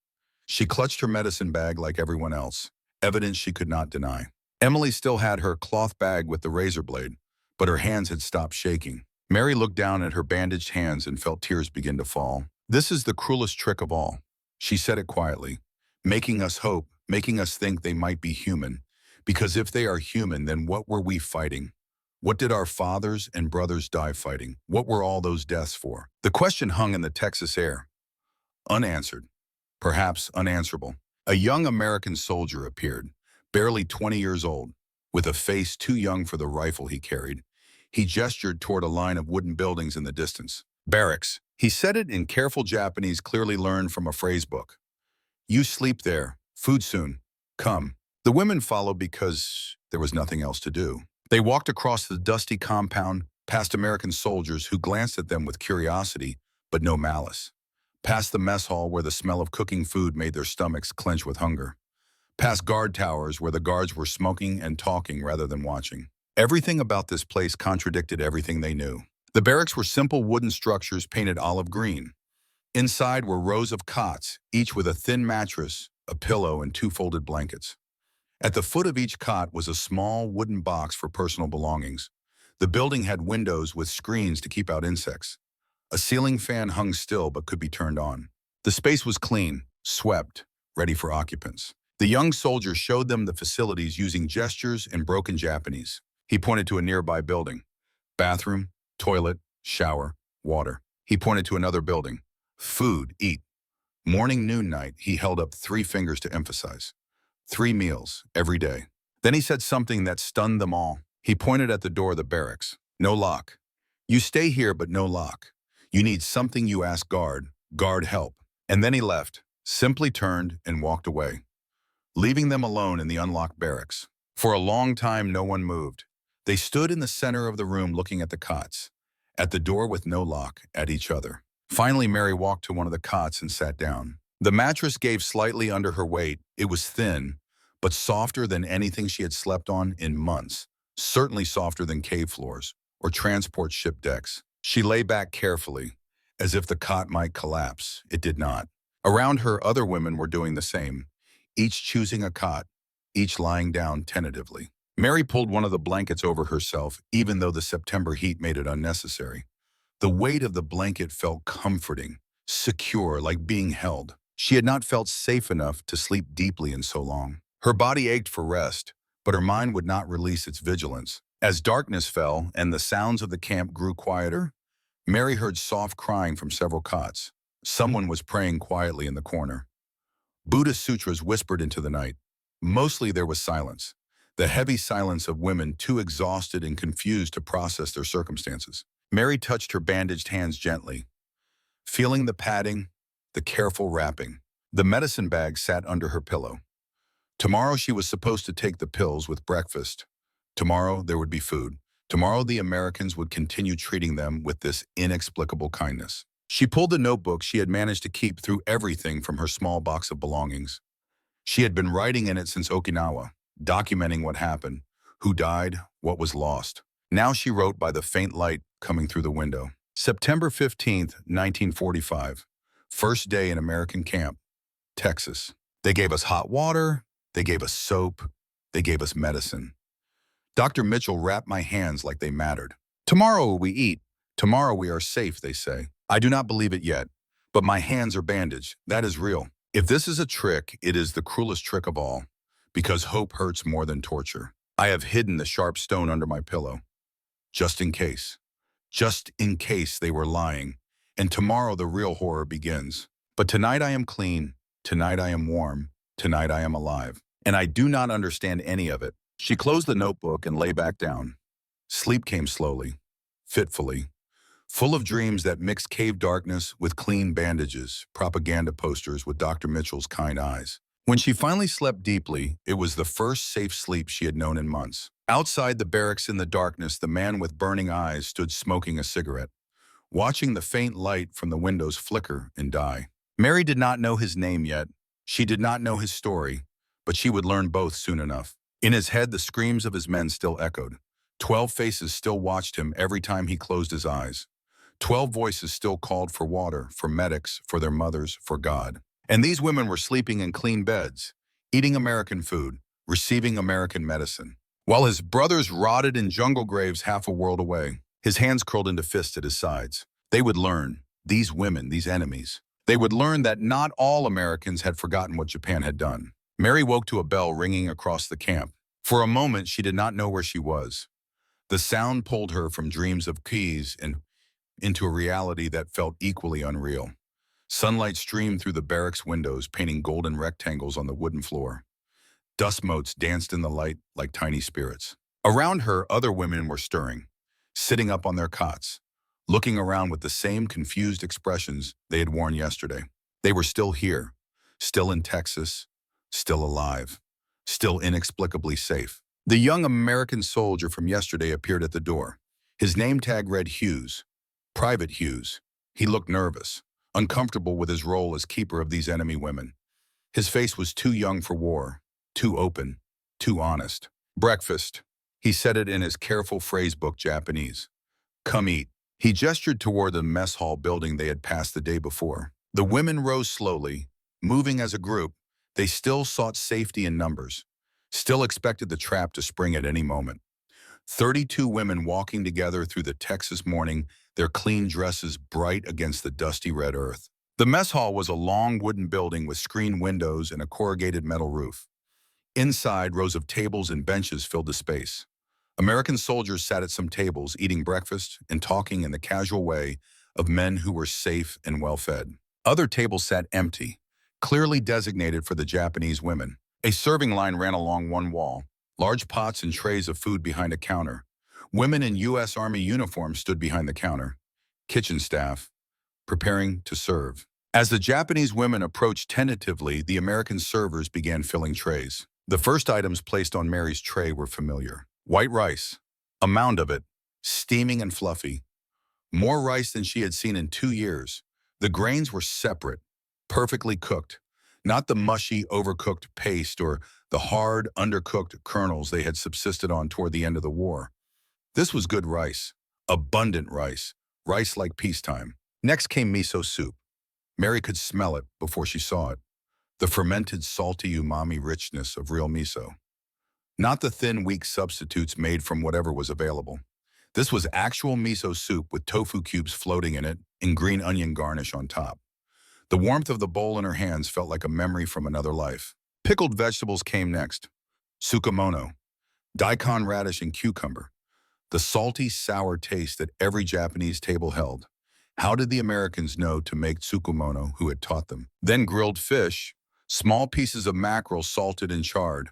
She clutched her medicine bag like everyone else, evidence she could not deny. Emily still had her cloth bag with the razor blade, but her hands had stopped shaking. Mary looked down at her bandaged hands and felt tears begin to fall. "This is the cruelest trick of all." She said it quietly, "making us hope, making us think they might be human. Because if they are human, then what were we fighting? What did our fathers and brothers die fighting? What were all those deaths for?" The question hung in the Texas air, unanswered, perhaps unanswerable. A young American soldier appeared, barely 20 years old, with a face too young for the rifle he carried. He gestured toward a line of wooden buildings in the distance. "Barracks." He said it in careful Japanese, clearly learned from a phrase book. "You sleep there. Food soon. Come." The women followed because there was nothing else to do. They walked across the dusty compound, past American soldiers who glanced at them with curiosity, but no malice. Past the mess hall where the smell of cooking food made their stomachs clench with hunger. Past guard towers where the guards were smoking and talking rather than watching. Everything about this place contradicted everything they knew. The barracks were simple wooden structures painted olive green. Inside were rows of cots, each with a thin mattress, a pillow, and 2 folded blankets. At the foot of each cot was a small wooden box for personal belongings. The building had windows with screens to keep out insects. A ceiling fan hung still but could be turned on. The space was clean, swept, ready for occupants. The young soldier showed them the facilities using gestures and broken Japanese. He pointed to a nearby building. Bathroom, toilet, shower, water. He pointed to another building. Food, eat. Morning, noon, night. He held up 3 fingers to emphasize. 3 meals, every day. Then he said something that stunned them all. He pointed at the door of the barracks. "No lock. You stay here, but no lock. You need something, you ask guard. "Guard, help." And then he left, simply turned and walked away, leaving them alone in the unlocked barracks. For a long time, no one moved. They stood in the center of the room looking at the cots, at the door with no lock, at each other. Finally, Mary walked to one of the cots and sat down. The mattress gave slightly under her weight. It was thin, but softer than anything she had slept on in months, certainly softer than cave floors or transport ship decks. She lay back carefully, as if the cot might collapse. It did not. Around her, other women were doing the same, each choosing a cot, each lying down tentatively. Mary pulled one of the blankets over herself, even though the September heat made it unnecessary. The weight of the blanket felt comforting, secure, like being held. She had not felt safe enough to sleep deeply in so long. Her body ached for rest, but her mind would not release its vigilance. As darkness fell and the sounds of the camp grew quieter, Mary heard soft crying from several cots. Someone was praying quietly in the corner. Buddhist sutras whispered into the night. Mostly there was silence, the heavy silence of women too exhausted and confused to process their circumstances. Mary touched her bandaged hands gently, feeling the padding, the careful wrapping. The medicine bag sat under her pillow. Tomorrow she was supposed to take the pills with breakfast. Tomorrow there would be food. Tomorrow the Americans would continue treating them with this inexplicable kindness. She pulled the notebook she had managed to keep through everything from her small box of belongings. She had been writing in it since Okinawa, documenting what happened, who died, what was lost. Now she wrote by the faint light coming through the window. September 15th, 1945. First day in American camp, Texas. They gave us hot water, they gave us soap, they gave us medicine. Dr. Mitchell wrapped my hands like they mattered. Tomorrow we eat. Tomorrow we are safe, they say. I do not believe it yet, but my hands are bandaged. That is real. If this is a trick, it is the cruelest trick of all, because hope hurts more than torture. I have hidden the sharp stone under my pillow, just in case. Just in case they were lying, and tomorrow the real horror begins. But tonight I am clean, tonight I am warm, tonight I am alive, and I do not understand any of it. She closed the notebook and lay back down. Sleep came slowly, fitfully, full of dreams that mixed cave darkness with clean bandages, propaganda posters with Dr. Mitchell's kind eyes. When she finally slept deeply, it was the first safe sleep she had known in months. Outside the barracks in the darkness, the man with burning eyes stood smoking a cigarette, watching the faint light from the windows flicker and die. Mary did not know his name yet. She did not know his story, but she would learn both soon enough. In his head, the screams of his men still echoed. 12 faces still watched him every time he closed his eyes. 12 voices still called for water, for medics, for their mothers, for God. And these women were sleeping in clean beds, eating American food, receiving American medicine. While his brothers rotted in jungle graves half a world away, his hands curled into fists at his sides. They would learn, these women, these enemies, they would learn that not all Americans had forgotten what Japan had done. Mary woke to a bell ringing across the camp. For a moment, she did not know where she was. The sound pulled her from dreams of keys and into a reality that felt equally unreal. Sunlight streamed through the barracks windows, painting golden rectangles on the wooden floor. Dust motes danced in the light like tiny spirits. Around her, other women were stirring, sitting up on their cots, looking around with the same confused expressions they had worn yesterday. They were still here, still in Texas, still alive, still inexplicably safe. The young American soldier from yesterday appeared at the door. His name tag read Hughes, Private Hughes. He looked nervous, uncomfortable with his role as keeper of these enemy women. His face was too young for war, too open, too honest. Breakfast. He said it in his careful phrasebook Japanese. Come eat. He gestured toward the mess hall building they had passed the day before. The women rose slowly, moving as a group. They still sought safety in numbers, still expected the trap to spring at any moment. 32 women walking together through the Texas morning, their clean dresses bright against the dusty red earth. The mess hall was a long wooden building with screened windows and a corrugated metal roof. Inside, rows of tables and benches filled the space. American soldiers sat at some tables, eating breakfast and talking in the casual way of men who were safe and well-fed. Other tables sat empty, clearly designated for the Japanese women. A serving line ran along one wall, large pots and trays of food behind a counter. Women in U.S. Army uniforms stood behind the counter, kitchen staff, preparing to serve. As the Japanese women approached tentatively, the American servers began filling trays. The first items placed on Mary's tray were familiar. White rice, a mound of it, steaming and fluffy. More rice than she had seen in 2 years. The grains were separate, perfectly cooked, not the mushy, overcooked paste or the hard, undercooked kernels they had subsisted on toward the end of the war. This was good rice, abundant rice, rice like peacetime. Next came miso soup. Mary could smell it before she saw it, the fermented, salty umami richness of real miso. Not the thin, weak substitutes made from whatever was available. This was actual miso soup with tofu cubes floating in it and green onion garnish on top. The warmth of the bowl in her hands felt like a memory from another life. Pickled vegetables came next. Tsukemono, daikon radish and cucumber. The salty, sour taste that every Japanese table held. How did the Americans know to make tsukemono who had taught them? Then grilled fish, small pieces of mackerel salted and charred.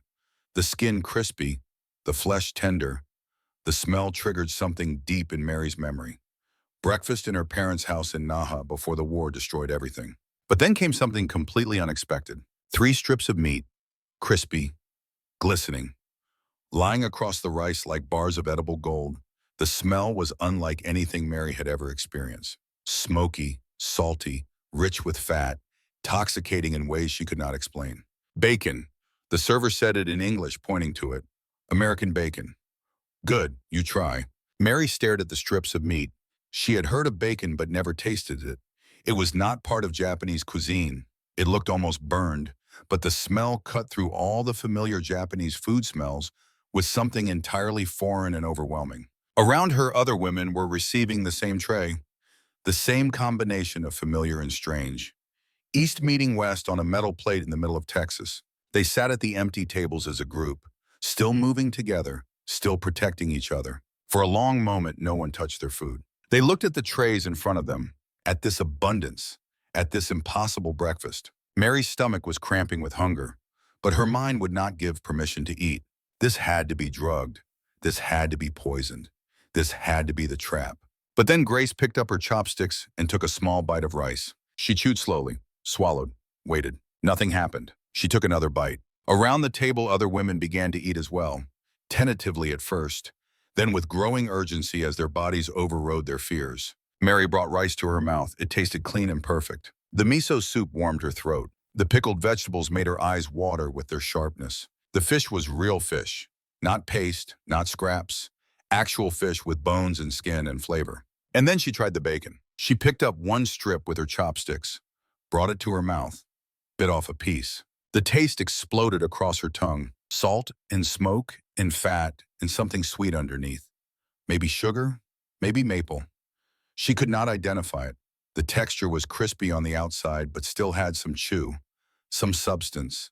The skin crispy, the flesh tender. The smell triggered something deep in Mary's memory. Breakfast in her parents' house in Naha before the war destroyed everything. But then came something completely unexpected. 3 strips of meat, crispy, glistening, lying across the rice like bars of edible gold. The smell was unlike anything Mary had ever experienced. Smoky, salty, rich with fat, intoxicating in ways she could not explain. Bacon. The server said it in English, pointing to it. American bacon. Good, you try. Mary stared at the strips of meat. She had heard of bacon but never tasted it. It was not part of Japanese cuisine. It looked almost burned, but the smell cut through all the familiar Japanese food smells with something entirely foreign and overwhelming. Around her, other women were receiving the same tray, the same combination of familiar and strange. East meeting West on a metal plate in the middle of Texas. They sat at the empty tables as a group, still moving together, still protecting each other. For a long moment, no one touched their food. They looked at the trays in front of them, at this abundance, at this impossible breakfast. Mary's stomach was cramping with hunger, but her mind would not give permission to eat. This had to be drugged. This had to be poisoned. This had to be the trap. But then Grace picked up her chopsticks and took a small bite of rice. She chewed slowly, swallowed, waited. Nothing happened. She took another bite. Around the table, other women began to eat as well, tentatively at first, then with growing urgency as their bodies overrode their fears. Mary brought rice to her mouth. It tasted clean and perfect. The miso soup warmed her throat. The pickled vegetables made her eyes water with their sharpness. The fish was real fish, not paste, not scraps, actual fish with bones and skin and flavor. And then she tried the bacon. She picked up one strip with her chopsticks, brought it to her mouth, bit off a piece. The taste exploded across her tongue. Salt and smoke and fat and something sweet underneath. Maybe sugar, maybe maple. She could not identify it. The texture was crispy on the outside, but still had some chew, some substance.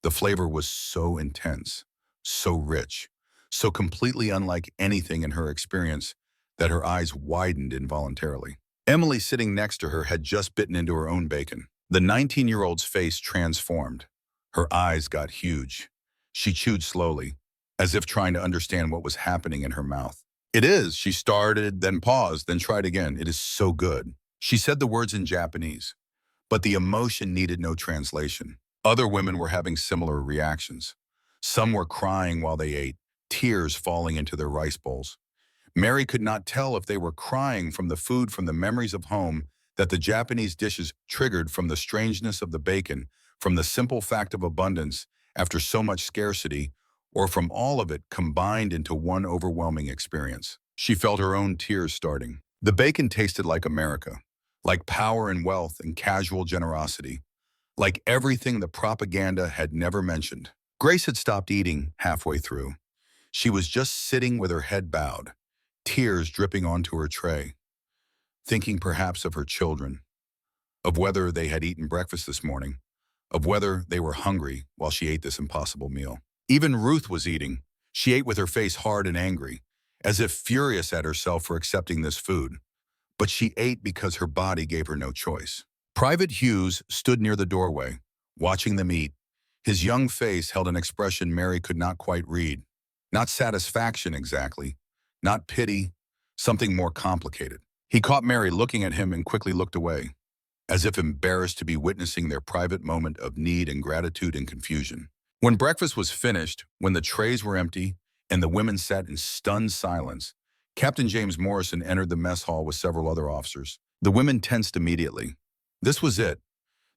The flavor was so intense, so rich, so completely unlike anything in her experience that her eyes widened involuntarily. Emily, sitting next to her, had just bitten into her own bacon. The 19-year-old's face transformed. Her eyes got huge. She chewed slowly, as if trying to understand what was happening in her mouth. "It is," she started, then paused, then tried again. "It is so good." She said the words in Japanese, but the emotion needed no translation. Other women were having similar reactions. Some were crying while they ate, tears falling into their rice bowls. Mary could not tell if they were crying from the food, from the memories of home that the Japanese dishes triggered, from the strangeness of the bacon, from the simple fact of abundance after so much scarcity, or from all of it combined into one overwhelming experience. She felt her own tears starting. The bacon tasted like America, like power and wealth and casual generosity, like everything the propaganda had never mentioned. Grace had stopped eating halfway through. She was just sitting with her head bowed, tears dripping onto her tray, thinking perhaps of her children, of whether they had eaten breakfast this morning, of whether they were hungry while she ate this impossible meal. Even Ruth was eating. She ate with her face hard and angry, as if furious at herself for accepting this food. But she ate because her body gave her no choice. Private Hughes stood near the doorway, watching them eat. His young face held an expression Mary could not quite read. Not satisfaction exactly, not pity, something more complicated. He caught Mary looking at him and quickly looked away. as if embarrassed to be witnessing their private moment of need and gratitude and confusion. When breakfast was finished, when the trays were empty, and the women sat in stunned silence, Captain James Morrison entered the mess hall with several other officers. The women tensed immediately. This was it.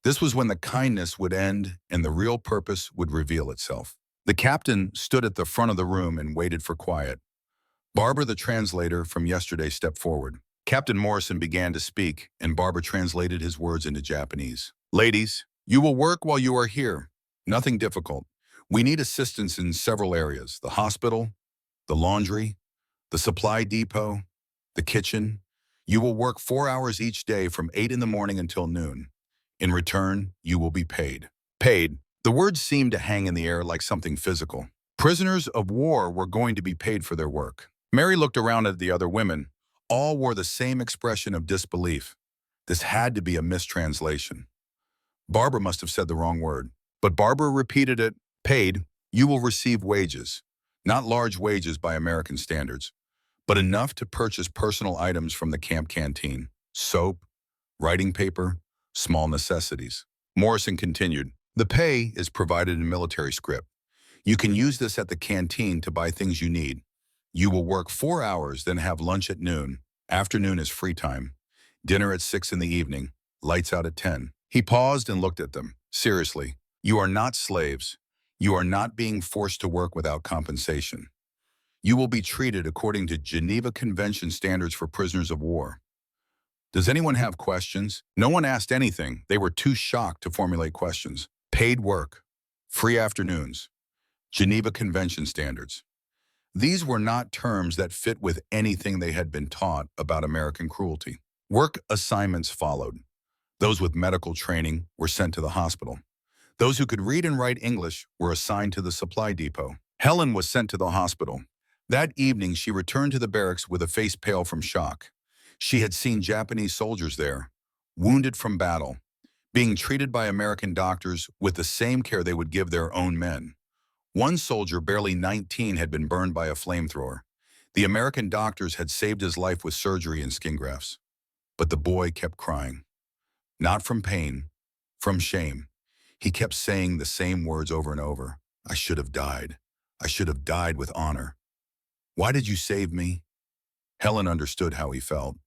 This was when the kindness would end and the real purpose would reveal itself. The captain stood at the front of the room and waited for quiet. Barbara, the translator from yesterday, stepped forward. Captain Morrison began to speak, and Barbara translated his words into Japanese. Ladies, you will work while you are here. Nothing difficult. We need assistance in several areas: the hospital, the laundry, the supply depot, the kitchen. You will work 4 hours each day from 8 in the morning until noon. In return, you will be paid. Paid. The words seemed to hang in the air like something physical. Prisoners of war were going to be paid for their work. Mary looked around at the other women. All wore the same expression of disbelief. This had to be a mistranslation. Barbara must have said the wrong word. But Barbara repeated it. Paid. You will receive wages. Not large wages by American standards, but enough to purchase personal items from the camp canteen: soap, writing paper, small necessities. Morrison continued, the pay is provided in military script. You can use this at the canteen to buy things you need. You will work 4 hours, then have lunch at noon. Afternoon is free time. Dinner at 6 in the evening. Lights out at 10. He paused and looked at them. Seriously, you are not slaves. You are not being forced to work without compensation. You will be treated according to Geneva Convention standards for prisoners of war. Does anyone have questions? No one asked anything. They were too shocked to formulate questions. Paid work. Free afternoons. Geneva Convention standards. These were not terms that fit with anything they had been taught about American cruelty. Work assignments followed. Those with medical training were sent to the hospital. Those who could read and write English were assigned to the supply depot. Helen was sent to the hospital. That evening, she returned to the barracks with a face pale from shock. She had seen Japanese soldiers there, wounded from battle, being treated by American doctors with the same care they would give their own men. One soldier, barely 19, had been burned by a flamethrower. The American doctors had saved his life with surgery and skin grafts. But the boy kept crying. Not from pain, from shame. He kept saying the same words over and over. I should have died. I should have died with honor. Why did you save me? Helen understood how he felt.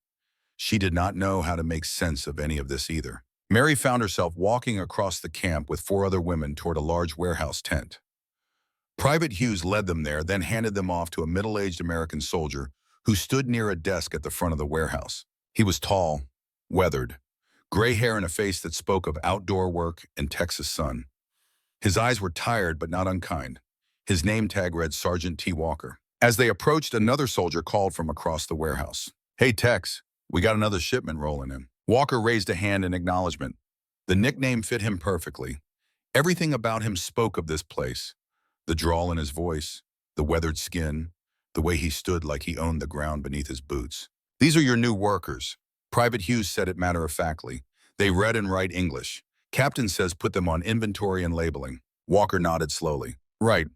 She did not know how to make sense of any of this either. Mary found herself walking across the camp with 4 other women toward a large warehouse tent. Private Hughes led them there, then handed them off to a middle-aged American soldier who stood near a desk at the front of the warehouse. He was tall, weathered, gray hair and a face that spoke of outdoor work and Texas sun. His eyes were tired but not unkind. His name tag read Sergeant T. Walker. As they approached, another soldier called from across the warehouse. Hey, Tex, we got another shipment rolling in. Walker raised a hand in acknowledgement. The nickname fit him perfectly. Everything about him spoke of this place. The drawl in his voice, the weathered skin, the way he stood like he owned the ground beneath his boots. These are your new workers. Private Hughes said it matter-of-factly. They read and write English. Captain says put them on inventory and labeling. Walker nodded slowly. Right.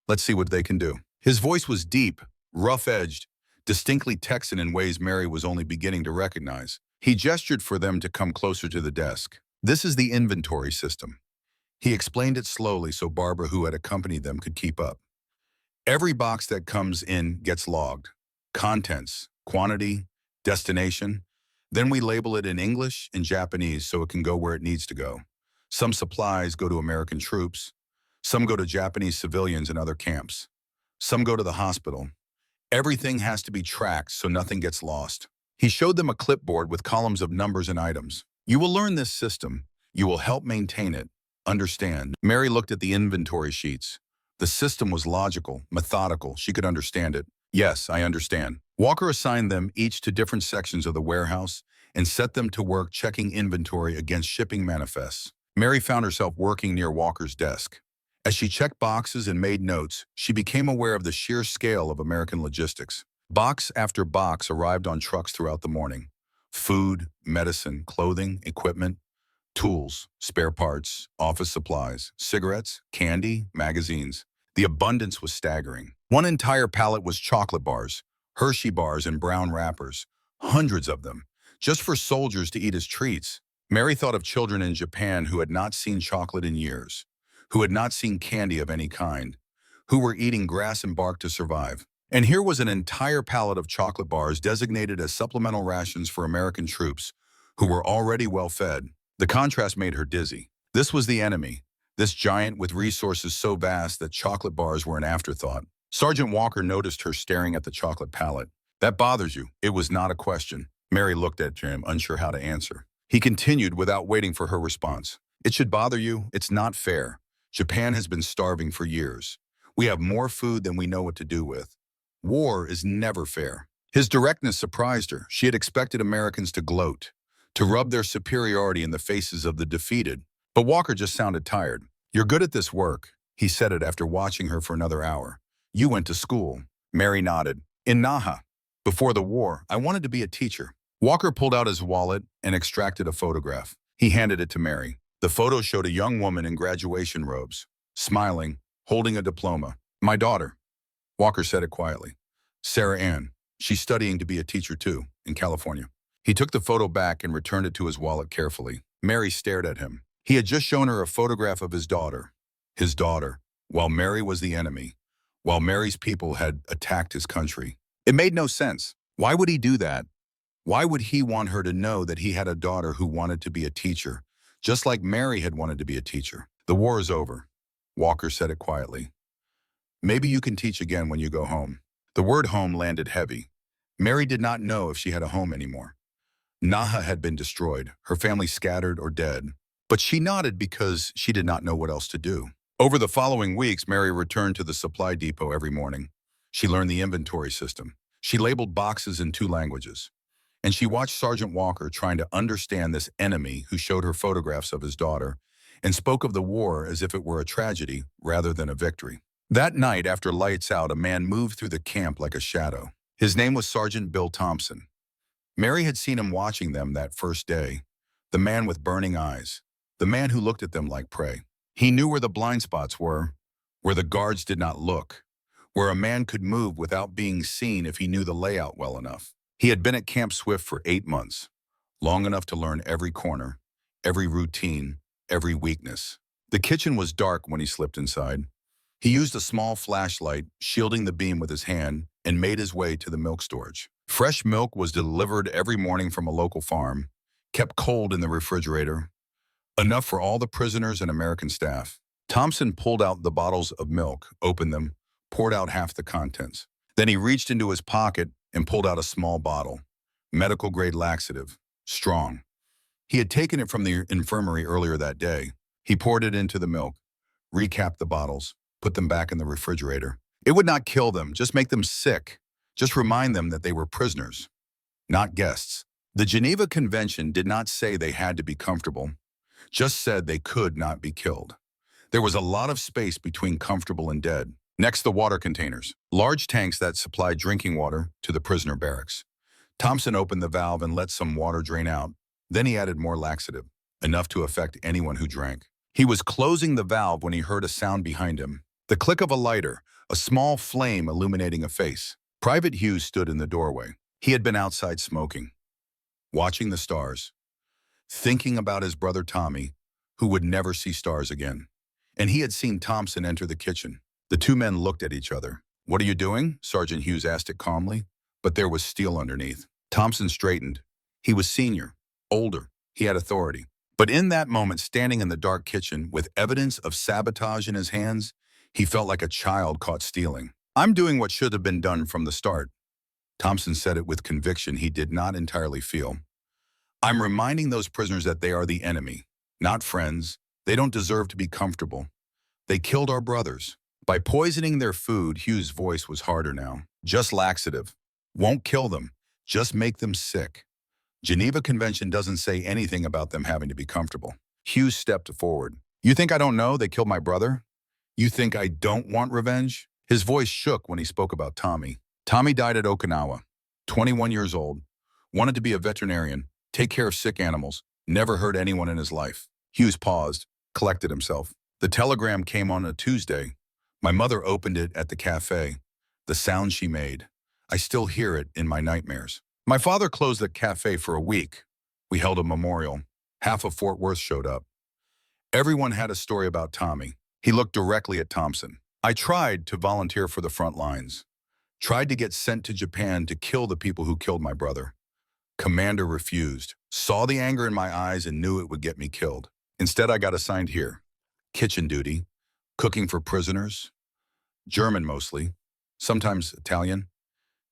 Let's see what they can do. His voice was deep, rough-edged, distinctly Texan in ways Mary was only beginning to recognize. He gestured for them to come closer to the desk. This is the inventory system. He explained it slowly so Barbara, who had accompanied them, could keep up. Every box that comes in gets logged. Contents, quantity, destination. Then we label it in English and Japanese so it can go where it needs to go. Some supplies go to American troops. Some go to Japanese civilians in other camps. Some go to the hospital. Everything has to be tracked so nothing gets lost. He showed them a clipboard with columns of numbers and items. You will learn this system. You will help maintain it. Understand. Mary looked at the inventory sheets. The system was logical, methodical. She could understand it. Yes, I understand. Walker assigned them each to different sections of the warehouse and set them to work checking inventory against shipping manifests. Mary found herself working near Walker's desk. As she checked boxes and made notes, she became aware of the sheer scale of American logistics. Box after box arrived on trucks throughout the morning. Food, medicine, clothing, equipment, tools, spare parts, office supplies, cigarettes, candy, magazines. The abundance was staggering. One entire pallet was chocolate bars, Hershey bars in brown wrappers, hundreds of them, just for soldiers to eat as treats. Mary thought of children in Japan who had not seen chocolate in years, who had not seen candy of any kind, who were eating grass and bark to survive. And here was an entire pallet of chocolate bars designated as supplemental rations for American troops who were already well fed. The contrast made her dizzy. This was the enemy, this giant with resources so vast that chocolate bars were an afterthought. Sergeant Walker noticed her staring at the chocolate pallet. That bothers you. It was not a question. Mary looked at him, unsure how to answer. He continued without waiting for her response. It should bother you. It's not fair. Japan has been starving for years. We have more food than we know what to do with. War is never fair. His directness surprised her. She had expected Americans to gloat, to rub their superiority in the faces of the defeated. But Walker just sounded tired. You're good at this work, he said it after watching her for another hour. You went to school. Mary nodded. In Naha. Before the war, I wanted to be a teacher. Walker pulled out his wallet and extracted a photograph. He handed it to Mary. The photo showed a young woman in graduation robes, smiling, holding a diploma. My daughter. Walker said it quietly. Sarah Ann. She's studying to be a teacher too, in California. He took the photo back and returned it to his wallet carefully. Mary stared at him. He had just shown her a photograph of his daughter, while Mary was the enemy, while Mary's people had attacked his country. It made no sense. Why would he do that? Why would he want her to know that he had a daughter who wanted to be a teacher, just like Mary had wanted to be a teacher? The war is over. Walker said it quietly. Maybe you can teach again when you go home. The word home landed heavy. Mary did not know if she had a home anymore. Naha had been destroyed, her family scattered or dead. But she nodded because she did not know what else to do. Over the following weeks, Mary returned to the supply depot every morning. She learned the inventory system. She labeled boxes in 2 languages. And she watched Sergeant Walker trying to understand this enemy who showed her photographs of his daughter and spoke of the war as if it were a tragedy rather than a victory. That night, after lights out, a man moved through the camp like a shadow. His name was Sergeant Bill Thompson. Mary had seen him watching them that first day. The man with burning eyes. The man who looked at them like prey. He knew where the blind spots were, where the guards did not look, where a man could move without being seen if he knew the layout well enough. He had been at Camp Swift for 8 months, long enough to learn every corner, every routine, every weakness. The kitchen was dark when he slipped inside. He used a small flashlight, shielding the beam with his hand, and made his way to the milk storage. Fresh milk was delivered every morning from a local farm, kept cold in the refrigerator, enough for all the prisoners and American staff. Thompson pulled out the bottles of milk, opened them, poured out half the contents. Then he reached into his pocket and pulled out a small bottle, medical-grade laxative, strong. He had taken it from the infirmary earlier that day. He poured it into the milk, recapped the bottles, put them back in the refrigerator. It would not kill them, just make them sick. Just remind them that they were prisoners, not guests. The Geneva Convention did not say they had to be comfortable, just said they could not be killed. There was a lot of space between comfortable and dead. Next, the water containers, large tanks that supplied drinking water to the prisoner barracks. Thompson opened the valve and let some water drain out. Then he added more laxative, enough to affect anyone who drank. He was closing the valve when he heard a sound behind him. The click of a lighter, a small flame illuminating a face. Private Hughes stood in the doorway. He had been outside smoking, watching the stars, thinking about his brother Tommy, who would never see stars again. And he had seen Thompson enter the kitchen. The 2 men looked at each other. What are you doing? Sergeant Hughes asked it calmly, but there was steel underneath. Thompson straightened. He was senior, older. He had authority. But in that moment, standing in the dark kitchen with evidence of sabotage in his hands, he felt like a child caught stealing. I'm doing what should have been done from the start. Thompson said it with conviction he did not entirely feel. I'm reminding those prisoners that they are the enemy, not friends. They don't deserve to be comfortable. They killed our brothers. By poisoning their food, Hughes' voice was harder now. Just laxative. Won't kill them. Just make them sick. Geneva Convention doesn't say anything about them having to be comfortable. Hughes stepped forward. You think I don't know they killed my brother? You think I don't want revenge? His voice shook when he spoke about Tommy. Tommy died at Okinawa, 21 years old, wanted to be a veterinarian, take care of sick animals, never hurt anyone in his life. Hughes paused, collected himself. The telegram came on a Tuesday. My mother opened it at the cafe. The sound she made. I still hear it in my nightmares. My father closed the cafe for a week. We held a memorial, Half of Fort Worth showed up. Everyone had a story about Tommy. He looked directly at Thompson. I tried to volunteer for the front lines. Tried to get sent to Japan to kill the people who killed my brother. Commander refused. Saw the anger in my eyes and knew it would get me killed. Instead, I got assigned here. Kitchen duty. Cooking for prisoners. German mostly. Sometimes Italian.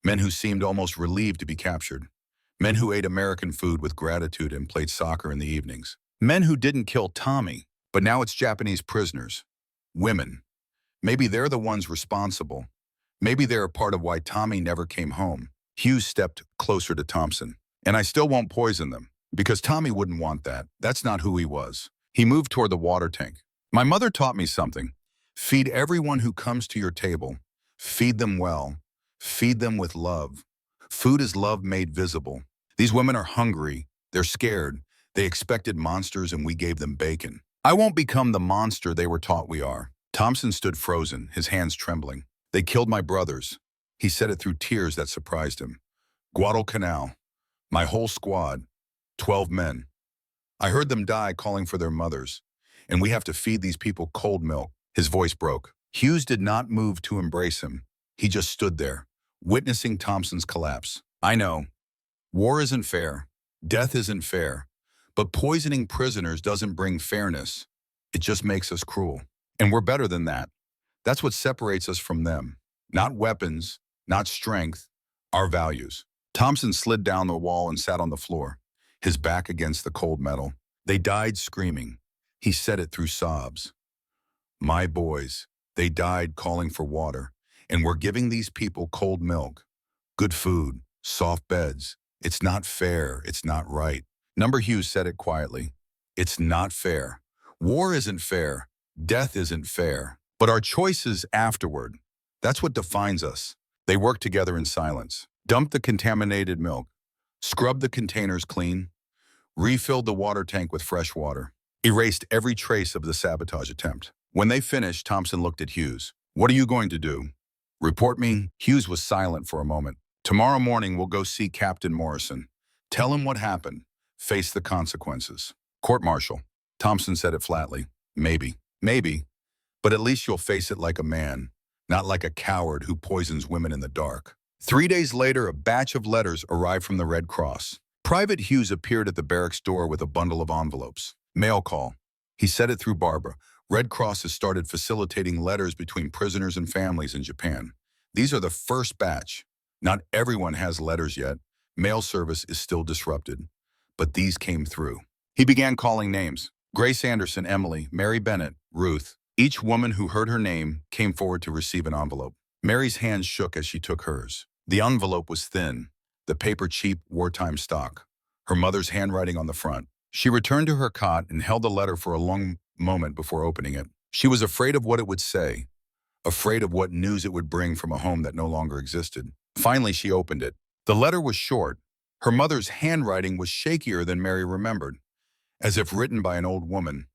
Men who seemed almost relieved to be captured. Men who ate American food with gratitude and played soccer in the evenings. Men who didn't kill Tommy, but now it's Japanese prisoners. Women. Maybe they're the ones responsible. Maybe they're a part of why Tommy never came home. Hughes stepped closer to Thompson. And I still won't poison them, because Tommy wouldn't want that. That's not who he was. He moved toward the water tank. My mother taught me something. Feed everyone who comes to your table. Feed them well. Feed them with love. Food is love made visible. These women are hungry. They're scared. They expected monsters and we gave them bacon. I won't become the monster they were taught we are. Thompson stood frozen, his hands trembling. They killed my brothers. He said it through tears that surprised him. Guadalcanal. My whole squad. 12 men. I heard them die calling for their mothers. And we have to feed these people cold milk. His voice broke. Hughes did not move to embrace him. He just stood there, witnessing Thompson's collapse. I know. War isn't fair. Death isn't fair. But poisoning prisoners doesn't bring fairness. It just makes us cruel. And we're better than that. That's what separates us from them. Not weapons, not strength, our values. Thompson slid down the wall and sat on the floor, his back against the cold metal. They died screaming. He said it through sobs. My boys, they died calling for water, and we're giving these people cold milk, good food, soft beds. It's not fair. It's not right. Number Hughes said it quietly. It's not fair. War isn't fair. Death isn't fair. But our choices afterward, that's what defines us. They worked together in silence, dumped the contaminated milk, scrubbed the containers clean, refilled the water tank with fresh water, erased every trace of the sabotage attempt. When they finished, Thompson looked at Hughes. What are you going to do? Report me? Hughes was silent for a moment. Tomorrow morning, we'll go see Captain Morrison. Tell him what happened. Face the consequences. Court-martial. Thompson said it flatly. Maybe. Maybe. But at least you'll face it like a man, not like a coward who poisons women in the dark. 3 days later, a batch of letters arrived from the Red Cross. Private Hughes appeared at the barracks door with a bundle of envelopes. Mail call. He said it through Barbara. Red Cross has started facilitating letters between prisoners and families in Japan. These are the first batch. Not everyone has letters yet. Mail service is still disrupted. But these came through. He began calling names. Grace Anderson, Emily, Mary Bennett, Ruth. Each woman who heard her name came forward to receive an envelope. Mary's hands shook as she took hers. The envelope was thin, the paper cheap, wartime stock. Her mother's handwriting on the front. She returned to her cot and held the letter for a long moment before opening it. She was afraid of what it would say, afraid of what news it would bring from a home that no longer existed. Finally, she opened it. The letter was short. Her mother's handwriting was shakier than Mary remembered, as if written by an old woman,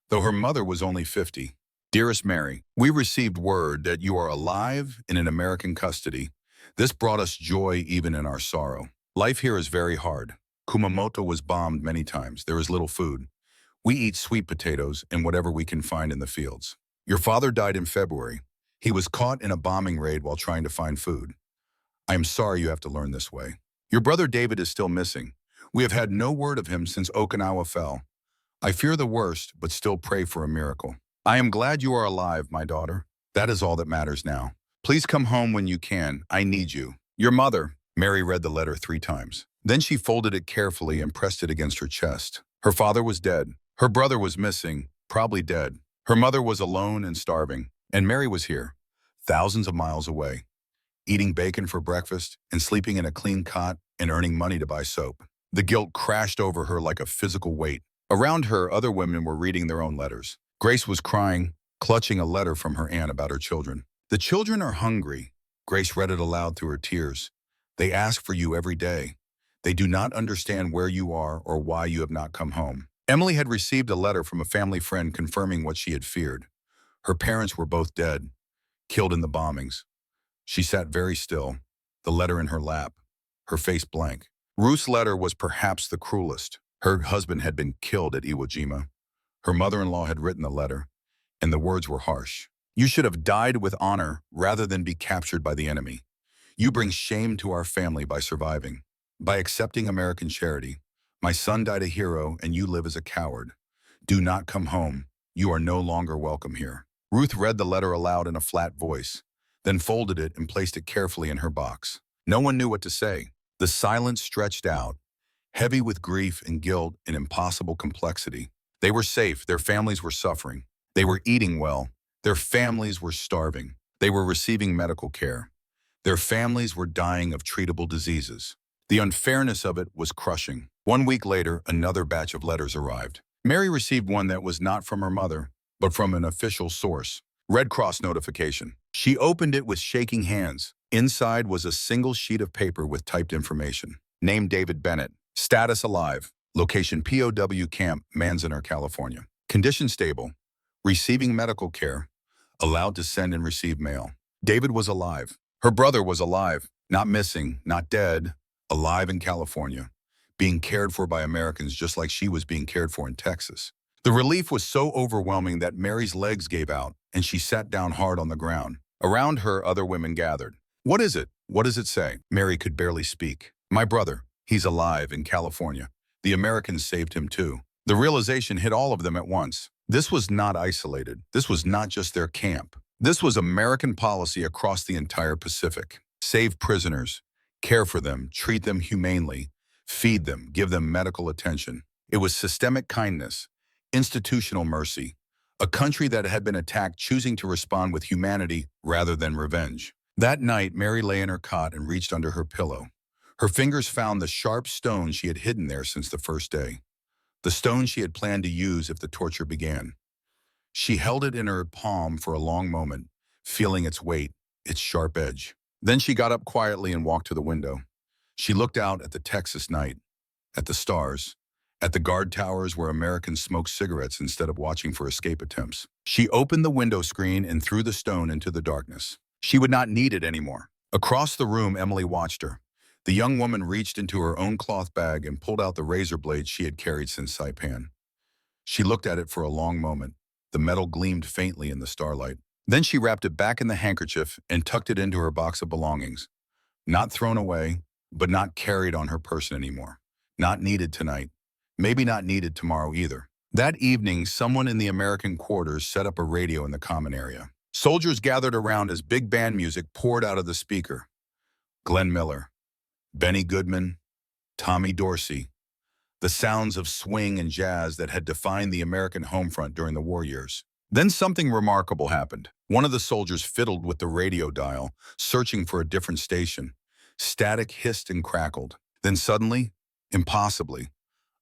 though her mother was only 50. Dearest Mary, we received word that you are alive and in American custody. This brought us joy even in our sorrow. Life here is very hard. Kumamoto was bombed many times. There is little food. We eat sweet potatoes and whatever we can find in the fields. Your father died in February. He was caught in a bombing raid while trying to find food. I am sorry you have to learn this way. Your brother David is still missing. We have had no word of him since Okinawa fell. I fear the worst, but still pray for a miracle. I am glad you are alive, my daughter. That is all that matters now. Please come home when you can. I need you. Your mother. Mary read the letter 3 times. Then she folded it carefully and pressed it against her chest. Her father was dead. Her brother was missing, probably dead. Her mother was alone and starving. And Mary was here, thousands of miles away, eating bacon for breakfast and sleeping in a clean cot and earning money to buy soap. The guilt crashed over her like a physical weight. Around her, other women were reading their own letters. Grace was crying, clutching a letter from her aunt about her children. The children are hungry. Grace read it aloud through her tears. They ask for you every day. They do not understand where you are or why you have not come home. Emily had received a letter from a family friend confirming what she had feared. Her parents were both dead, killed in the bombings. She sat very still, the letter in her lap, her face blank. Ruth's letter was perhaps the cruelest. Her husband had been killed at Iwo Jima. Her mother-in-law had written the letter, and the words were harsh. You should have died with honor rather than be captured by the enemy. You bring shame to our family by surviving. By accepting American charity, my son died a hero and you live as a coward. Do not come home. You are no longer welcome here. Ruth read the letter aloud in a flat voice, then folded it and placed it carefully in her box. No one knew what to say. The silence stretched out, heavy with grief and guilt and impossible complexity. They were safe. Their families were suffering. They were eating well. Their families were starving. They were receiving medical care. Their families were dying of treatable diseases. The unfairness of it was crushing. 1 week later, another batch of letters arrived. Mary received one that was not from her mother, but from an official source. Red Cross notification. She opened it with shaking hands. Inside was a single sheet of paper with typed information. Name David Bennett. Status alive. Location POW camp, Manzanar, California. Condition stable. Receiving medical care. Allowed to send and receive mail. David was alive. Her brother was alive. Not missing, not dead. Alive in California. Being cared for by Americans just like she was being cared for in Texas. The relief was so overwhelming that Mary's legs gave out and she sat down hard on the ground. Around her, other women gathered. What is it? What does it say? Mary could barely speak. My brother, he's alive in California. The Americans saved him too. The realization hit all of them at once. This was not isolated. This was not just their camp. This was American policy across the entire Pacific. Save prisoners, care for them, treat them humanely, feed them, give them medical attention. It was systemic kindness, institutional mercy, a country that had been attacked choosing to respond with humanity rather than revenge. That night, Mary lay in her cot and reached under her pillow. Her fingers found the sharp stone she had hidden there since the first day, the stone she had planned to use if the torture began. She held it in her palm for a long moment, feeling its weight, its sharp edge. Then she got up quietly and walked to the window. She looked out at the Texas night, at the stars, at the guard towers where Americans smoked cigarettes instead of watching for escape attempts. She opened the window screen and threw the stone into the darkness. She would not need it anymore. Across the room, Emily watched her. The young woman reached into her own cloth bag and pulled out the razor blade she had carried since Saipan. She looked at it for a long moment. The metal gleamed faintly in the starlight. Then she wrapped it back in the handkerchief and tucked it into her box of belongings. Not thrown away, but not carried on her person anymore. Not needed tonight. Maybe not needed tomorrow either. That evening, someone in the American quarters set up a radio in the common area. Soldiers gathered around as big band music poured out of the speaker. Glenn Miller, Benny Goodman, Tommy Dorsey. The sounds of swing and jazz that had defined the American home front during the war years. Then something remarkable happened. One of the soldiers fiddled with the radio dial, searching for a different station. Static hissed and crackled. Then suddenly, impossibly,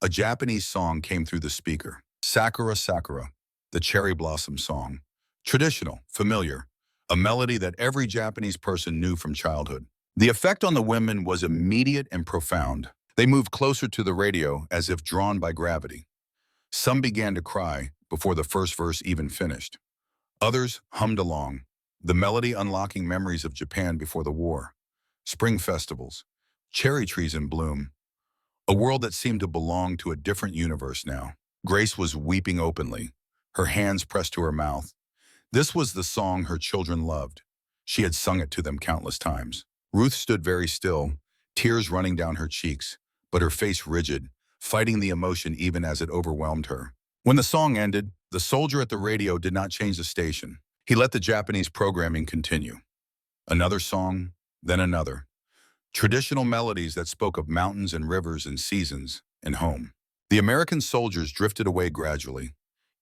a Japanese song came through the speaker. Sakura Sakura, the cherry blossom song. Traditional, familiar, a melody that every Japanese person knew from childhood. The effect on the women was immediate and profound. They moved closer to the radio as if drawn by gravity. Some began to cry before the first verse even finished. Others hummed along, the melody unlocking memories of Japan before the war. Spring festivals, cherry trees in bloom. A world that seemed to belong to a different universe now. Grace was weeping openly, her hands pressed to her mouth. This was the song her children loved. She had sung it to them countless times. Ruth stood very still, tears running down her cheeks, but her face rigid, fighting the emotion even as it overwhelmed her. When the song ended, the soldier at the radio did not change the station. He let the Japanese programming continue. Another song, then another. Traditional melodies that spoke of mountains and rivers and seasons and home. The American soldiers drifted away gradually,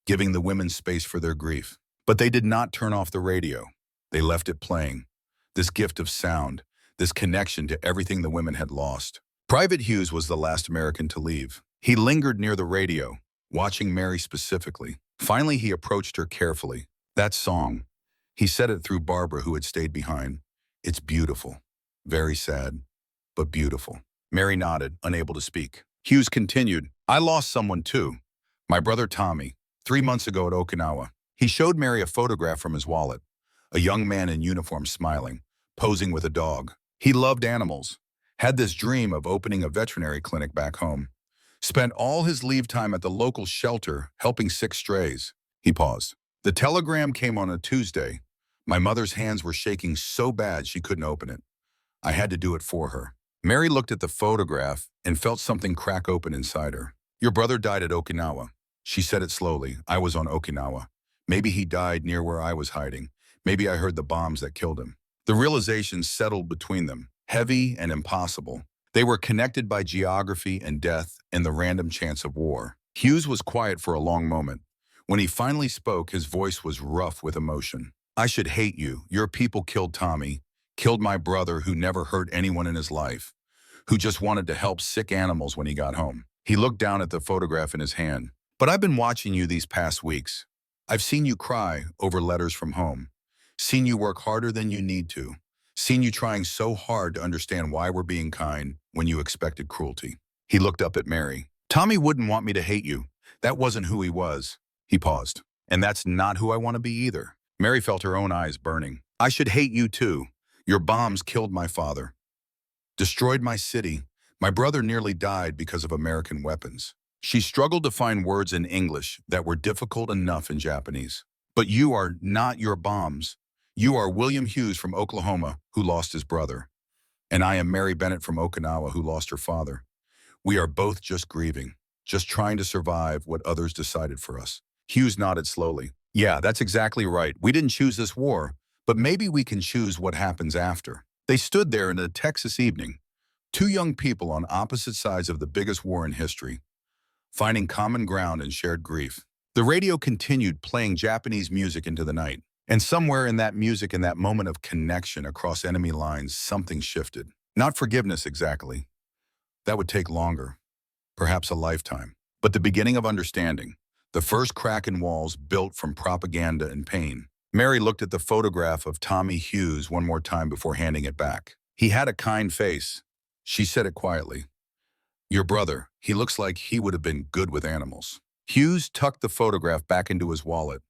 giving the women space for their grief. But they did not turn off the radio. They left it playing. This gift of sound, this connection to everything the women had lost. Private Hughes was the last American to leave. He lingered near the radio, watching Mary specifically. Finally, he approached her carefully. That song, he said it through Barbara, who had stayed behind. It's beautiful. Very sad, but beautiful. Mary nodded, unable to speak. Hughes continued, I lost someone too. My brother Tommy, 3 months ago at Okinawa. He showed Mary a photograph from his wallet. A young man in uniform smiling, posing with a dog. He loved animals, had this dream of opening a veterinary clinic back home. Spent all his leave time at the local shelter helping sick strays. He paused. The telegram came on a Tuesday. My mother's hands were shaking so bad she couldn't open it. I had to do it for her. Mary looked at the photograph and felt something crack open inside her. Your brother died at Okinawa. She said it slowly. I was on Okinawa. Maybe he died near where I was hiding. Maybe I heard the bombs that killed him. The realization settled between them, heavy and impossible. They were connected by geography and death and the random chance of war. Hughes was quiet for a long moment. When he finally spoke, his voice was rough with emotion. I should hate you. Your people killed Tommy, killed my brother who never hurt anyone in his life, who just wanted to help sick animals when he got home. He looked down at the photograph in his hand. But I've been watching you these past weeks. I've seen you cry over letters from home, seen you work harder than you need to, seen you trying so hard to understand why we're being kind when you expected cruelty. He looked up at Mary. Tommy wouldn't want me to hate you. That wasn't who he was. He paused. And that's not who I want to be either. Mary felt her own eyes burning. I should hate you too. Your bombs killed my father, destroyed my city. My brother nearly died because of American weapons. She struggled to find words in English that were difficult enough in Japanese. But you are not your bombs. You are William Hughes from Oklahoma, who lost his brother. And I am Mary Bennett from Okinawa, who lost her father. We are both just grieving, just trying to survive what others decided for us. Hughes nodded slowly. Yeah, that's exactly right. We didn't choose this war, but maybe we can choose what happens after. They stood there in a Texas evening, two young people on opposite sides of the biggest war in history, finding common ground and shared grief. The radio continued playing Japanese music into the night. And somewhere in that music, in that moment of connection across enemy lines, something shifted. Not forgiveness exactly. That would take longer, perhaps a lifetime. But the beginning of understanding, the first crack in walls built from propaganda and pain. Mary looked at the photograph of Tommy Hughes one more time before handing it back. He had a kind face. She said it quietly. Your brother, he looks like he would have been good with animals. Hughes tucked the photograph back into his wallet,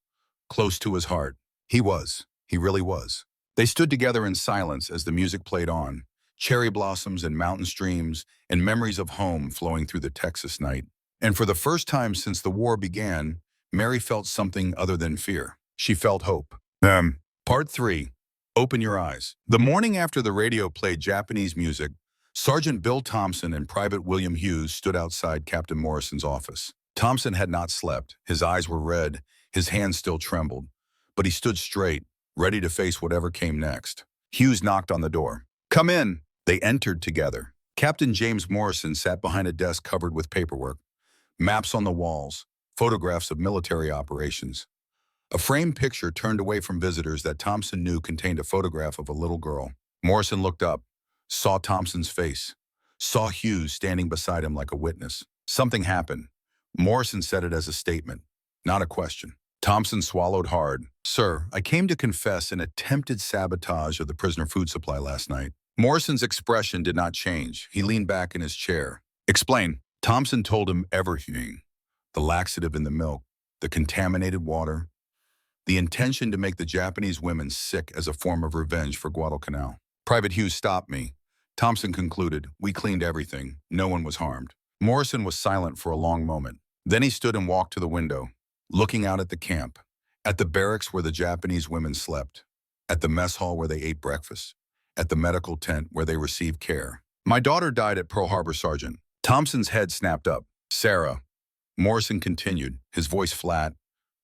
close to his heart. He was. He really was. They stood together in silence as the music played on, cherry blossoms and mountain streams and memories of home flowing through the Texas night. And for the first time since the war began, Mary felt something other than fear. She felt hope. Part 3. Open your eyes. The morning after the radio played Japanese music, Sergeant Bill Thompson and Private William Hughes stood outside Captain Morrison's office. Thompson had not slept. His eyes were red. His hands still trembled. But he stood straight, ready to face whatever came next. Hughes knocked on the door. Come in. They entered together. Captain James Morrison sat behind a desk covered with paperwork, maps on the walls, photographs of military operations. A framed picture turned away from visitors that Thompson knew contained a photograph of a little girl. Morrison looked up, saw Thompson's face, saw Hughes standing beside him like a witness. Something happened. Morrison said it as a statement, not a question. Thompson swallowed hard. Sir, I came to confess an attempted sabotage of the prisoner food supply last night. Morrison's expression did not change. He leaned back in his chair. Explain. Thompson told him everything. The laxative in the milk, the contaminated water, the intention to make the Japanese women sick as a form of revenge for Guadalcanal. Private Hughes stopped me. Thompson concluded, we cleaned everything. No one was harmed. Morrison was silent for a long moment. Then he stood and walked to the window, looking out at the camp, at the barracks where the Japanese women slept, at the mess hall where they ate breakfast, at the medical tent where they received care. My daughter died at Pearl Harbor, Sergeant. Thompson's head snapped up. Sarah. Morrison continued, his voice flat,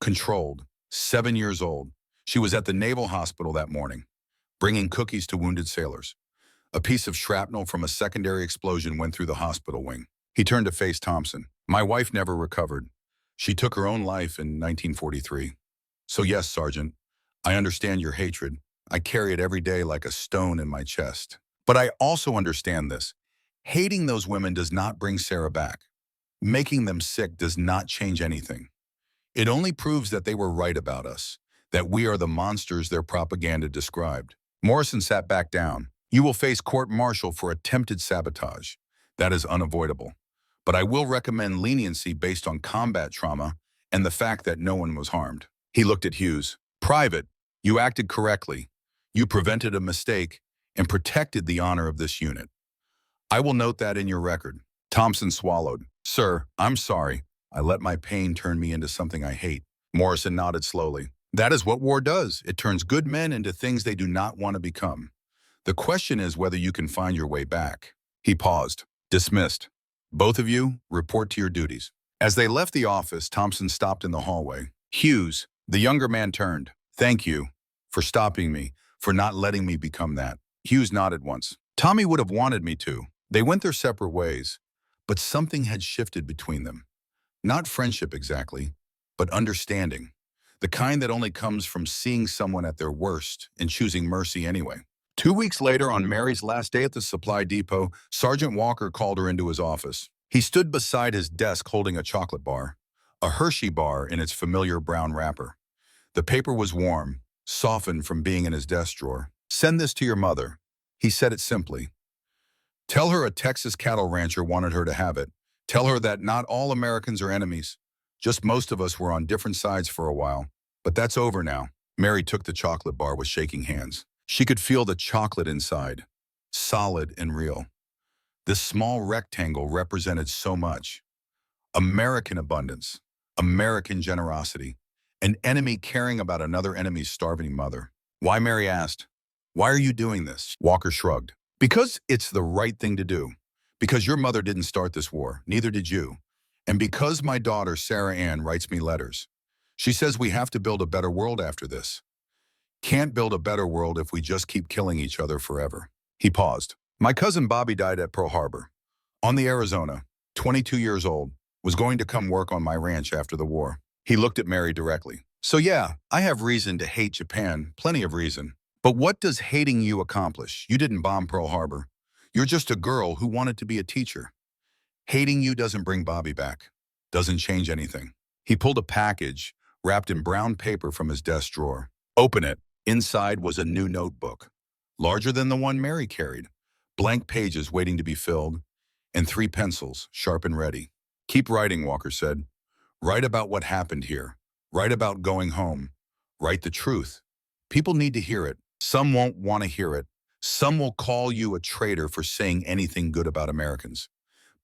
controlled. 7 years old. She was at the Naval Hospital that morning, bringing cookies to wounded sailors. A piece of shrapnel from a secondary explosion went through the hospital wing. He turned to face Thompson. My wife never recovered. She took her own life in 1943. So yes, Sergeant, I understand your hatred. I carry it every day like a stone in my chest. But I also understand this. Hating those women does not bring Sarah back. Making them sick does not change anything. It only proves that they were right about us, that we are the monsters their propaganda described. Morrison sat back down. You will face court-martial for attempted sabotage. That is unavoidable. But I will recommend leniency based on combat trauma and the fact that no one was harmed. He looked at Hughes. Private, you acted correctly. You prevented a mistake and protected the honor of this unit. I will note that in your record. Thompson swallowed. Sir, I'm sorry. I let my pain turn me into something I hate. Morrison nodded slowly. That is what war does. It turns good men into things they do not want to become. The question is whether you can find your way back. He paused. Dismissed. Both of you, report to your duties. As they left the office, Thompson stopped in the hallway. Hughes, the younger man turned. Thank you for stopping me, for not letting me become that. Hughes nodded once. Tommy would have wanted me to. They went their separate ways, but something had shifted between them. Not friendship exactly, but understanding. The kind that only comes from seeing someone at their worst and choosing mercy anyway. 2 weeks later, on Mary's last day at the supply depot, Sergeant Walker called her into his office. He stood beside his desk holding a chocolate bar, a Hershey bar in its familiar brown wrapper. The paper was warm, softened from being in his desk drawer. Send this to your mother. He said it simply. Tell her a Texas cattle rancher wanted her to have it. Tell her that not all Americans are enemies. Just most of us were on different sides for a while. But that's over now. Mary took the chocolate bar with shaking hands. She could feel the chocolate inside, solid and real. This small rectangle represented so much. American abundance, American generosity, an enemy caring about another enemy's starving mother. Why, Mary asked. Why are you doing this? Walker shrugged. Because it's the right thing to do. Because your mother didn't start this war, neither did you. And because my daughter, Sarah Ann, writes me letters. She says we have to build a better world after this. Can't build a better world if we just keep killing each other forever. He paused. My cousin Bobby died at Pearl Harbor. On the Arizona, 22 years old, was going to come work on my ranch after the war. He looked at Mary directly. So yeah, I have reason to hate Japan, plenty of reason. But what does hating you accomplish? You didn't bomb Pearl Harbor. You're just a girl who wanted to be a teacher. Hating you doesn't bring Bobby back. Doesn't change anything. He pulled a package, wrapped in brown paper from his desk drawer. Open it. Inside was a new notebook, larger than the one Mary carried, blank pages waiting to be filled, and 3 pencils, sharp and ready. Keep writing, Walker said. Write about what happened here. Write about going home. Write the truth. People need to hear it. Some won't want to hear it. Some will call you a traitor for saying anything good about Americans.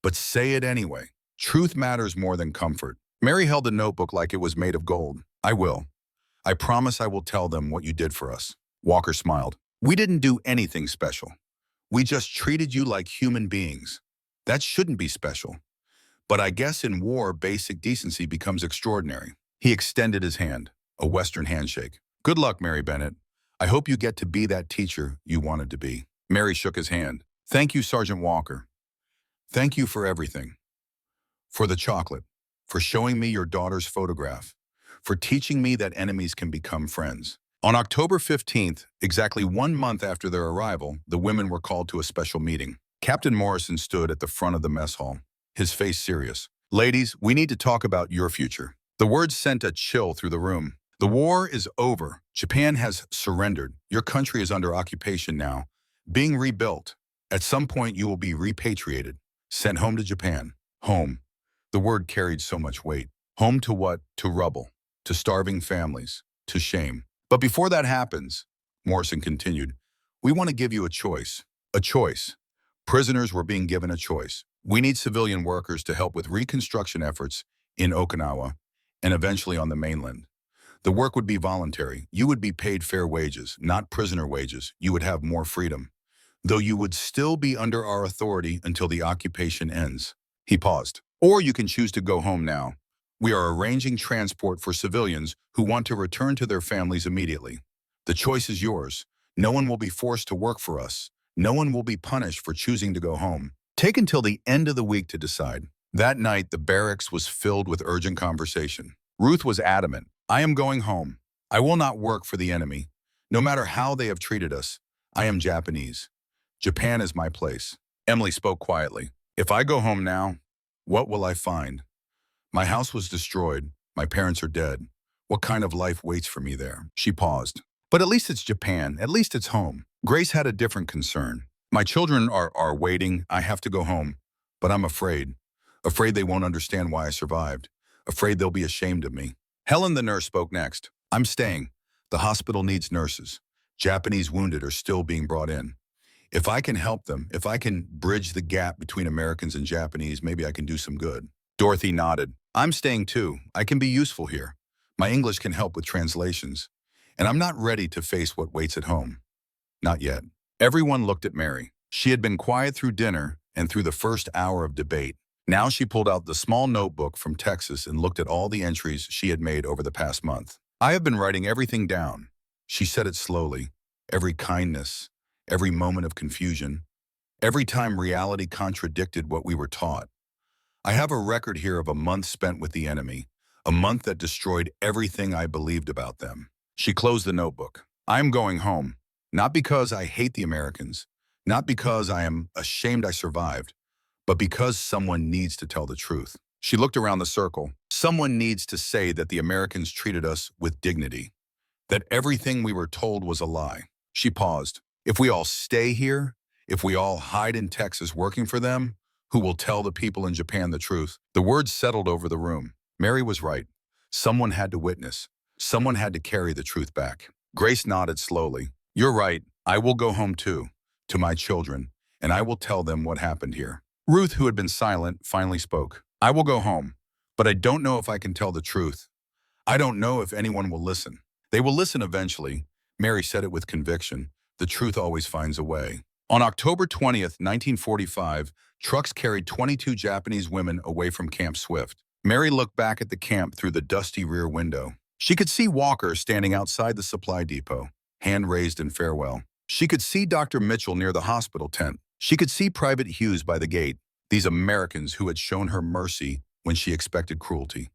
But say it anyway. Truth matters more than comfort. Mary held the notebook like it was made of gold. I will. I promise I will tell them what you did for us. Walker smiled. We didn't do anything special. We just treated you like human beings. That shouldn't be special. But I guess in war, basic decency becomes extraordinary. He extended his hand, a Western handshake. Good luck, Mary Bennett. I hope you get to be that teacher you wanted to be. Mary shook his hand. Thank you, Sergeant Walker. Thank you for everything. For the chocolate, for showing me your daughter's photograph, for teaching me that enemies can become friends. On October 15th, exactly 1 month after their arrival, the women were called to a special meeting. Captain Morrison stood at the front of the mess hall, his face serious. Ladies, we need to talk about your future. The words sent a chill through the room. The war is over. Japan has surrendered. Your country is under occupation now, being rebuilt. At some point, you will be repatriated, sent home to Japan. Home. The word carried so much weight. Home to what? To rubble. To starving families, to shame. But before that happens, Morrison continued, we want to give you a choice. A choice. Prisoners were being given a choice. We need civilian workers to help with reconstruction efforts in Okinawa and eventually on the mainland. The work would be voluntary. You would be paid fair wages, not prisoner wages. You would have more freedom, though you would still be under our authority until the occupation ends. He paused. Or you can choose to go home now. We are arranging transport for civilians who want to return to their families immediately. The choice is yours. No one will be forced to work for us. No one will be punished for choosing to go home. Take until the end of the week to decide. That night, the barracks was filled with urgent conversation. Ruth was adamant. I am going home. I will not work for the enemy. No matter how they have treated us, I am Japanese. Japan is my place. Emily spoke quietly. If I go home now, what will I find? My house was destroyed. My parents are dead. What kind of life waits for me there? She paused. But at least it's Japan. At least it's home. Grace had a different concern. My children are waiting. I have to go home. But I'm afraid. Afraid they won't understand why I survived. Afraid they'll be ashamed of me. Helen, the nurse, spoke next. I'm staying. The hospital needs nurses. Japanese wounded are still being brought in. If I can help them, if I can bridge the gap between Americans and Japanese, maybe I can do some good. Dorothy nodded. I'm staying too. I can be useful here. My English can help with translations. And I'm not ready to face what waits at home. Not yet. Everyone looked at Mary. She had been quiet through dinner and through the first hour of debate. Now she pulled out the small notebook from Texas and looked at all the entries she had made over the past month. I have been writing everything down. She said it slowly. Every kindness, every moment of confusion, every time reality contradicted what we were taught. I have a record here of a month spent with the enemy, a month that destroyed everything I believed about them. She closed the notebook. I am going home, not because I hate the Americans, not because I am ashamed I survived, but because someone needs to tell the truth. She looked around the circle. Someone needs to say that the Americans treated us with dignity, that everything we were told was a lie. She paused. If we all stay here, if we all hide in Texas working for them, who will tell the people in Japan the truth? The words settled over the room. Mary was right. Someone had to witness. Someone had to carry the truth back. Grace nodded slowly. You're right. I will go home too, to my children, and I will tell them what happened here. Ruth, who had been silent, finally spoke. I will go home, but I don't know if I can tell the truth. I don't know if anyone will listen. They will listen eventually. Mary said it with conviction. The truth always finds a way. On October 20th, 1945, trucks carried 22 Japanese women away from Camp Swift. Mary looked back at the camp through the dusty rear window. She could see Walker standing outside the supply depot, hand raised in farewell. She could see Dr. Mitchell near the hospital tent. She could see Private Hughes by the gate, these Americans who had shown her mercy when she expected cruelty,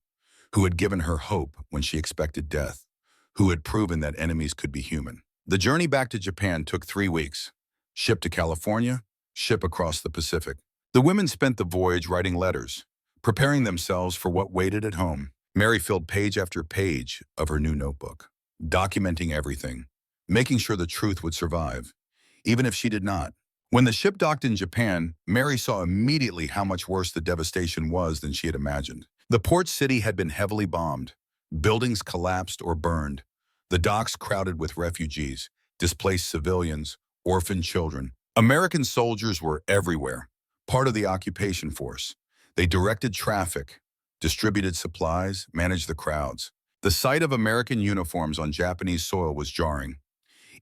who had given her hope when she expected death, who had proven that enemies could be human. The journey back to Japan took 3 weeks. Ship to California, ship across the Pacific. The women spent the voyage writing letters, preparing themselves for what waited at home. Mary filled page after page of her new notebook, documenting everything, making sure the truth would survive, even if she did not. When the ship docked in Japan, Mary saw immediately how much worse the devastation was than she had imagined. The port city had been heavily bombed, buildings collapsed or burned, the docks crowded with refugees, displaced civilians, orphaned children. American soldiers were everywhere, part of the occupation force. They directed traffic, distributed supplies, managed the crowds. The sight of American uniforms on Japanese soil was jarring,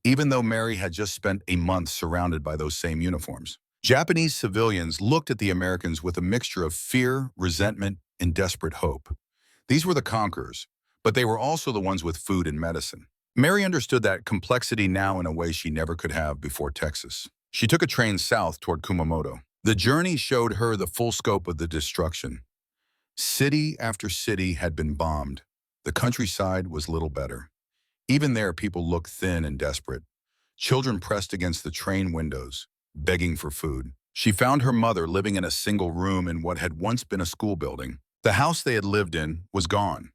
even though Mary had just spent a month surrounded by those same uniforms. Japanese civilians looked at the Americans with a mixture of fear, resentment, and desperate hope. These were the conquerors, but they were also the ones with food and medicine. Mary understood that complexity now in a way she never could have before Texas. She took a train south toward Kumamoto. The journey showed her the full scope of the destruction. City after city had been bombed. The countryside was little better. Even there, people looked thin and desperate. Children pressed against the train windows, begging for food. She found her mother living in a single room in what had once been a school building. The house they had lived in was gone,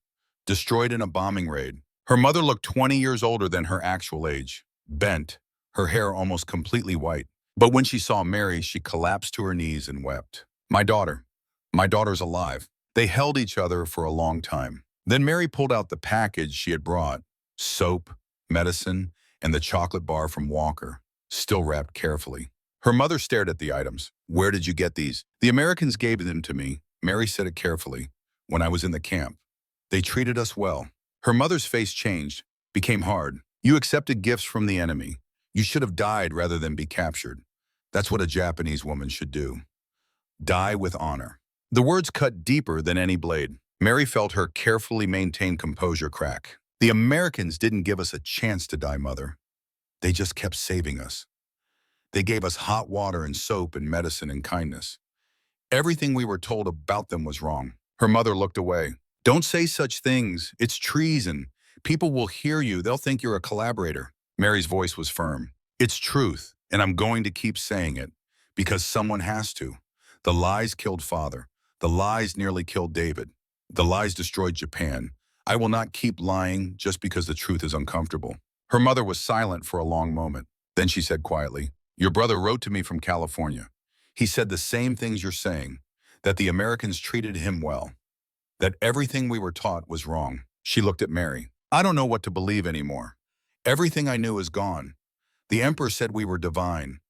destroyed in a bombing raid. Her mother looked 20 years older than her actual age, bent, her hair almost completely white. But when she saw Mary, she collapsed to her knees and wept. My daughter's alive. They held each other for a long time. Then Mary pulled out the package she had brought, soap, medicine, and the chocolate bar from Walker, still wrapped carefully. Her mother stared at the items. Where did you get these? The Americans gave them to me. Mary said it carefully. When I was in the camp. They treated us well. Her mother's face changed, became hard. You accepted gifts from the enemy. You should have died rather than be captured. That's what a Japanese woman should do. Die with honor. The words cut deeper than any blade. Mary felt her carefully maintained composure crack. The Americans didn't give us a chance to die, Mother. They just kept saving us. They gave us hot water and soap and medicine and kindness. Everything we were told about them was wrong. Her mother looked away. Don't say such things. It's treason. People will hear you. They'll think you're a collaborator. Mary's voice was firm. It's truth, and I'm going to keep saying it, because someone has to. The lies killed Father. The lies nearly killed David. The lies destroyed Japan. I will not keep lying just because the truth is uncomfortable. Her mother was silent for a long moment. Then she said quietly, your brother wrote to me from California. He said the same things you're saying, that the Americans treated him well, that everything we were taught was wrong. She looked at Mary. I don't know what to believe anymore. Everything I knew is gone. The emperor said we were divine.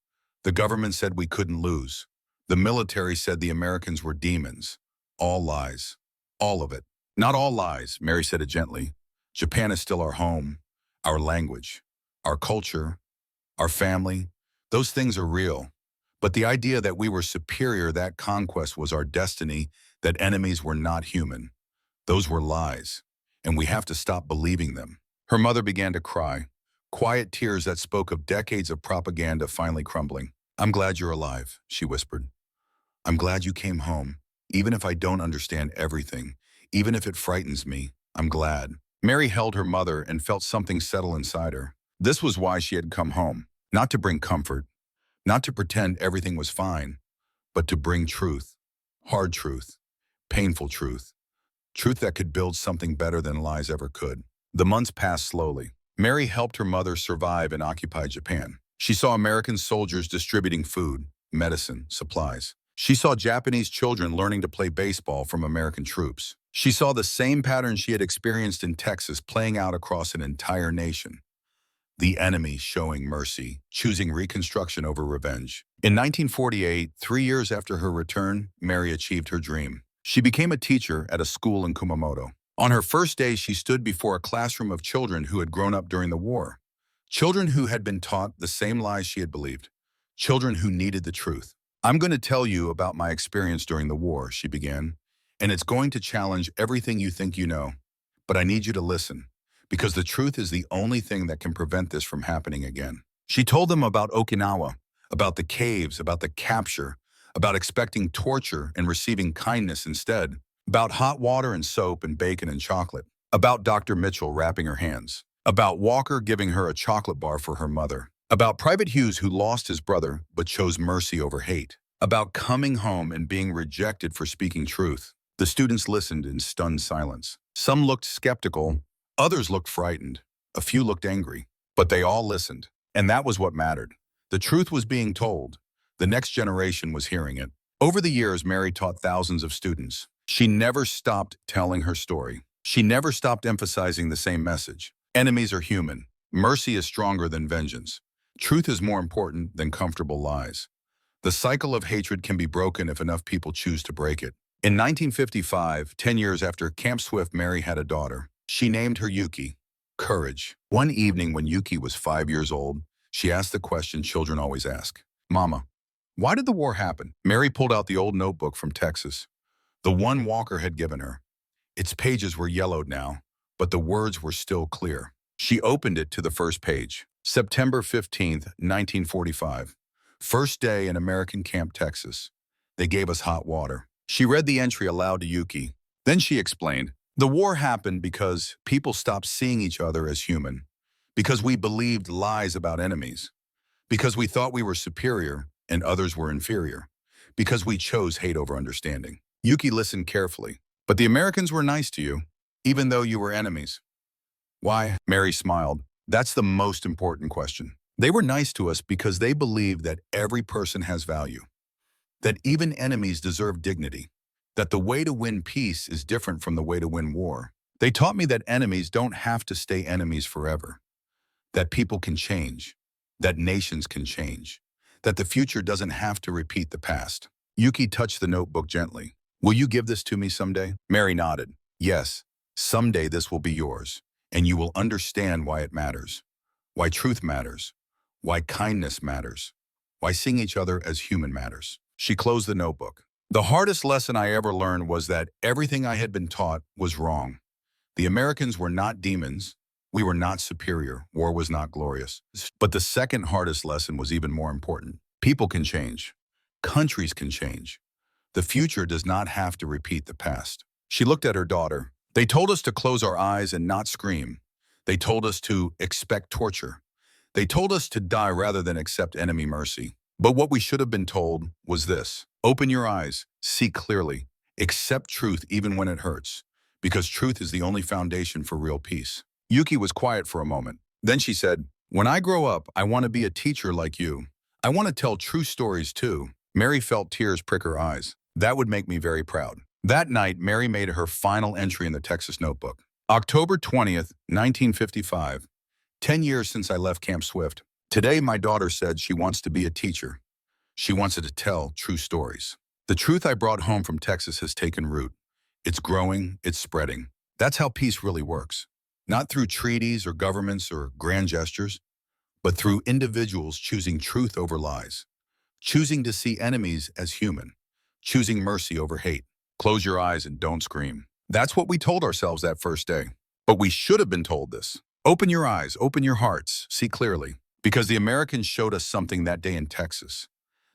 The government said we couldn't lose. The military said the Americans were demons. All lies. All of it. Not all lies, Mary said it gently. Japan is still our home, our language, our culture, our family. Those things are real. But the idea that we were superior, that conquest was our destiny, that enemies were not human, those were lies. And we have to stop believing them. Her mother began to cry, quiet tears that spoke of decades of propaganda finally crumbling. I'm glad you're alive, she whispered. I'm glad you came home. Even if I don't understand everything, even if it frightens me, I'm glad. Mary held her mother and felt something settle inside her. This was why she had come home. Not to bring comfort, not to pretend everything was fine, but to bring truth. Hard truth. Painful truth. Truth that could build something better than lies ever could. The months passed slowly. Mary helped her mother survive in occupied Japan. She saw American soldiers distributing food, medicine, supplies. She saw Japanese children learning to play baseball from American troops. She saw the same pattern she had experienced in Texas playing out across an entire nation. The enemy showing mercy, choosing reconstruction over revenge. In 1948, 3 years after her return, Mary achieved her dream. She became a teacher at a school in Kumamoto. On her first day, she stood before a classroom of children who had grown up during the war. Children who had been taught the same lies she had believed. Children who needed the truth. I'm going to tell you about my experience during the war, she began, and it's going to challenge everything you think you know. But I need you to listen, because the truth is the only thing that can prevent this from happening again. She told them about Okinawa, about the caves, about the capture, about expecting torture and receiving kindness instead, about hot water and soap and bacon and chocolate, about Dr. Mitchell wrapping her hands, about Walker giving her a chocolate bar for her mother, about Private Hughes who lost his brother but chose mercy over hate, about coming home and being rejected for speaking truth. The students listened in stunned silence. Some looked skeptical, others looked frightened, a few looked angry, but they all listened. And that was what mattered. The truth was being told. The next generation was hearing it. Over the years, Mary taught thousands of students. She never stopped telling her story. She never stopped emphasizing the same message. Enemies are human. Mercy is stronger than vengeance. Truth is more important than comfortable lies. The cycle of hatred can be broken if enough people choose to break it. In 1955, 10 years after Camp Swift, Mary had a daughter. She named her Yuki, courage. One evening when Yuki was 5 years old, she asked the question children always ask. Mama, why did the war happen? Mary pulled out the old notebook from Texas, the one Walker had given her. Its pages were yellowed now, but the words were still clear. She opened it to the first page. September 15th, 1945. First day in American Camp, Texas. They gave us hot water. She read the entry aloud to Yuki. Then she explained, the war happened because people stopped seeing each other as human, because we believed lies about enemies, because we thought we were superior and others were inferior, because we chose hate over understanding. Yuki listened carefully. But the Americans were nice to you, even though you were enemies. Why? Mary smiled. That's the most important question. They were nice to us because they believed that every person has value, that even enemies deserve dignity, that the way to win peace is different from the way to win war. They taught me that enemies don't have to stay enemies forever, that people can change, that nations can change, that the future doesn't have to repeat the past. Yuki touched the notebook gently. Will you give this to me someday? Mary nodded. Yes, someday this will be yours, and you will understand why it matters, why truth matters, why kindness matters, why seeing each other as human matters. She closed the notebook. The hardest lesson I ever learned was that everything I had been taught was wrong. The Americans were not demons. We were not superior. War was not glorious. But the second hardest lesson was even more important. People can change. Countries can change. The future does not have to repeat the past. She looked at her daughter. They told us to close our eyes and not scream. They told us to expect torture. They told us to die rather than accept enemy mercy. But what we should have been told was this. Open your eyes, see clearly, accept truth even when it hurts, because truth is the only foundation for real peace. Yuki was quiet for a moment. Then she said, when I grow up, I want to be a teacher like you. I want to tell true stories too. Mary felt tears prick her eyes. That would make me very proud. That night, Mary made her final entry in the Texas notebook. October 20th, 1955. 10 years since I left Camp Swift. Today, my daughter said she wants to be a teacher. She wants to tell true stories. The truth I brought home from Texas has taken root. It's growing, it's spreading. That's how peace really works. Not through treaties or governments or grand gestures, but through individuals choosing truth over lies, choosing to see enemies as human, choosing mercy over hate. Close your eyes and don't scream. That's what we told ourselves that first day. But we should have been told this. Open your eyes, open your hearts, see clearly. Because the Americans showed us something that day in Texas.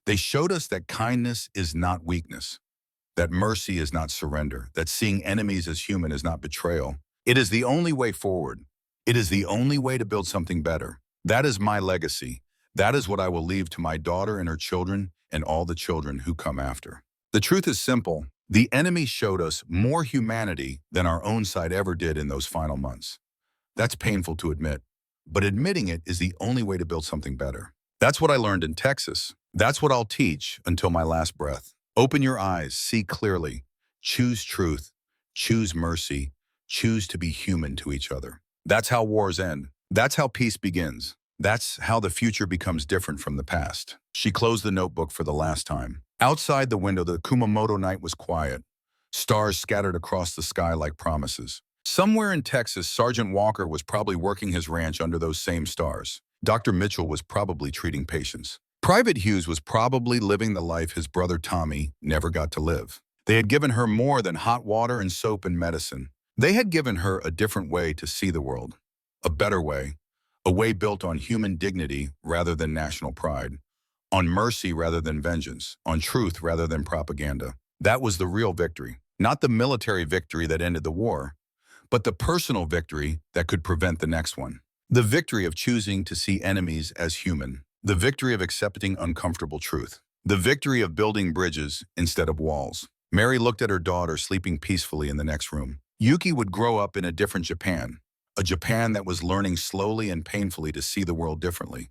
They showed us that kindness is not weakness, that mercy is not surrender, that seeing enemies as human is not betrayal. It is the only way forward. It is the only way to build something better. That is my legacy. That is what I will leave to my daughter and her children and all the children who come after. The truth is simple. The enemy showed us more humanity than our own side ever did in those final months. That's painful to admit, but admitting it is the only way to build something better. That's what I learned in Texas. That's what I'll teach until my last breath. Open your eyes, see clearly, choose truth, choose mercy, choose to be human to each other. That's how wars end. That's how peace begins. That's how the future becomes different from the past. She closed the notebook for the last time. Outside the window, the Kumamoto night was quiet. Stars scattered across the sky like promises. Somewhere in Texas, Sergeant Walker was probably working his ranch under those same stars. Dr. Mitchell was probably treating patients. Private Hughes was probably living the life his brother Tommy never got to live. They had given her more than hot water and soap and medicine. They had given her a different way to see the world. A better way. A way built on human dignity rather than national pride. On mercy rather than vengeance. On truth rather than propaganda. That was the real victory. Not the military victory that ended the war, but the personal victory that could prevent the next one. The victory of choosing to see enemies as human. The victory of accepting uncomfortable truth. The victory of building bridges instead of walls. Mary looked at her daughter sleeping peacefully in the next room. Yuki would grow up in a different Japan. A Japan that was learning slowly and painfully to see the world differently.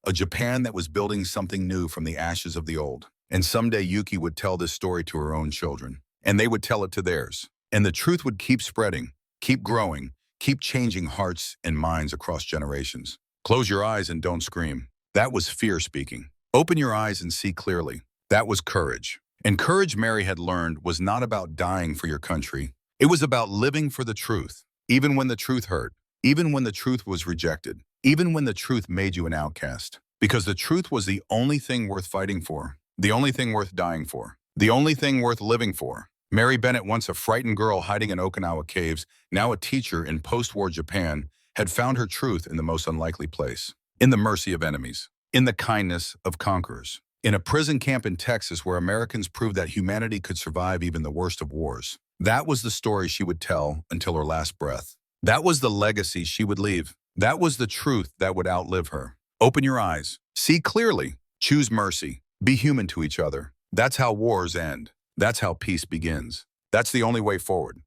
A Japan that was building something new from the ashes of the old. And someday Yuki would tell this story to her own children. And they would tell it to theirs. And the truth would keep spreading, keep growing, keep changing hearts and minds across generations. Close your eyes and don't scream. That was fear speaking. Open your eyes and see clearly. That was courage. And courage, Mary had learned, was not about dying for your country. It was about living for the truth, even when the truth hurt, even when the truth was rejected, even when the truth made you an outcast. Because the truth was the only thing worth fighting for, the only thing worth dying for, the only thing worth living for. Mary Bennett, once a frightened girl hiding in Okinawa caves, now a teacher in post-war Japan, had found her truth in the most unlikely place. In the mercy of enemies, in the kindness of conquerors, in a prison camp in Texas where Americans proved that humanity could survive even the worst of wars. That was the story she would tell until her last breath. That was the legacy she would leave. That was the truth that would outlive her. Open your eyes. See clearly. Choose mercy. Be human to each other. That's how wars end. That's how peace begins. That's the only way forward.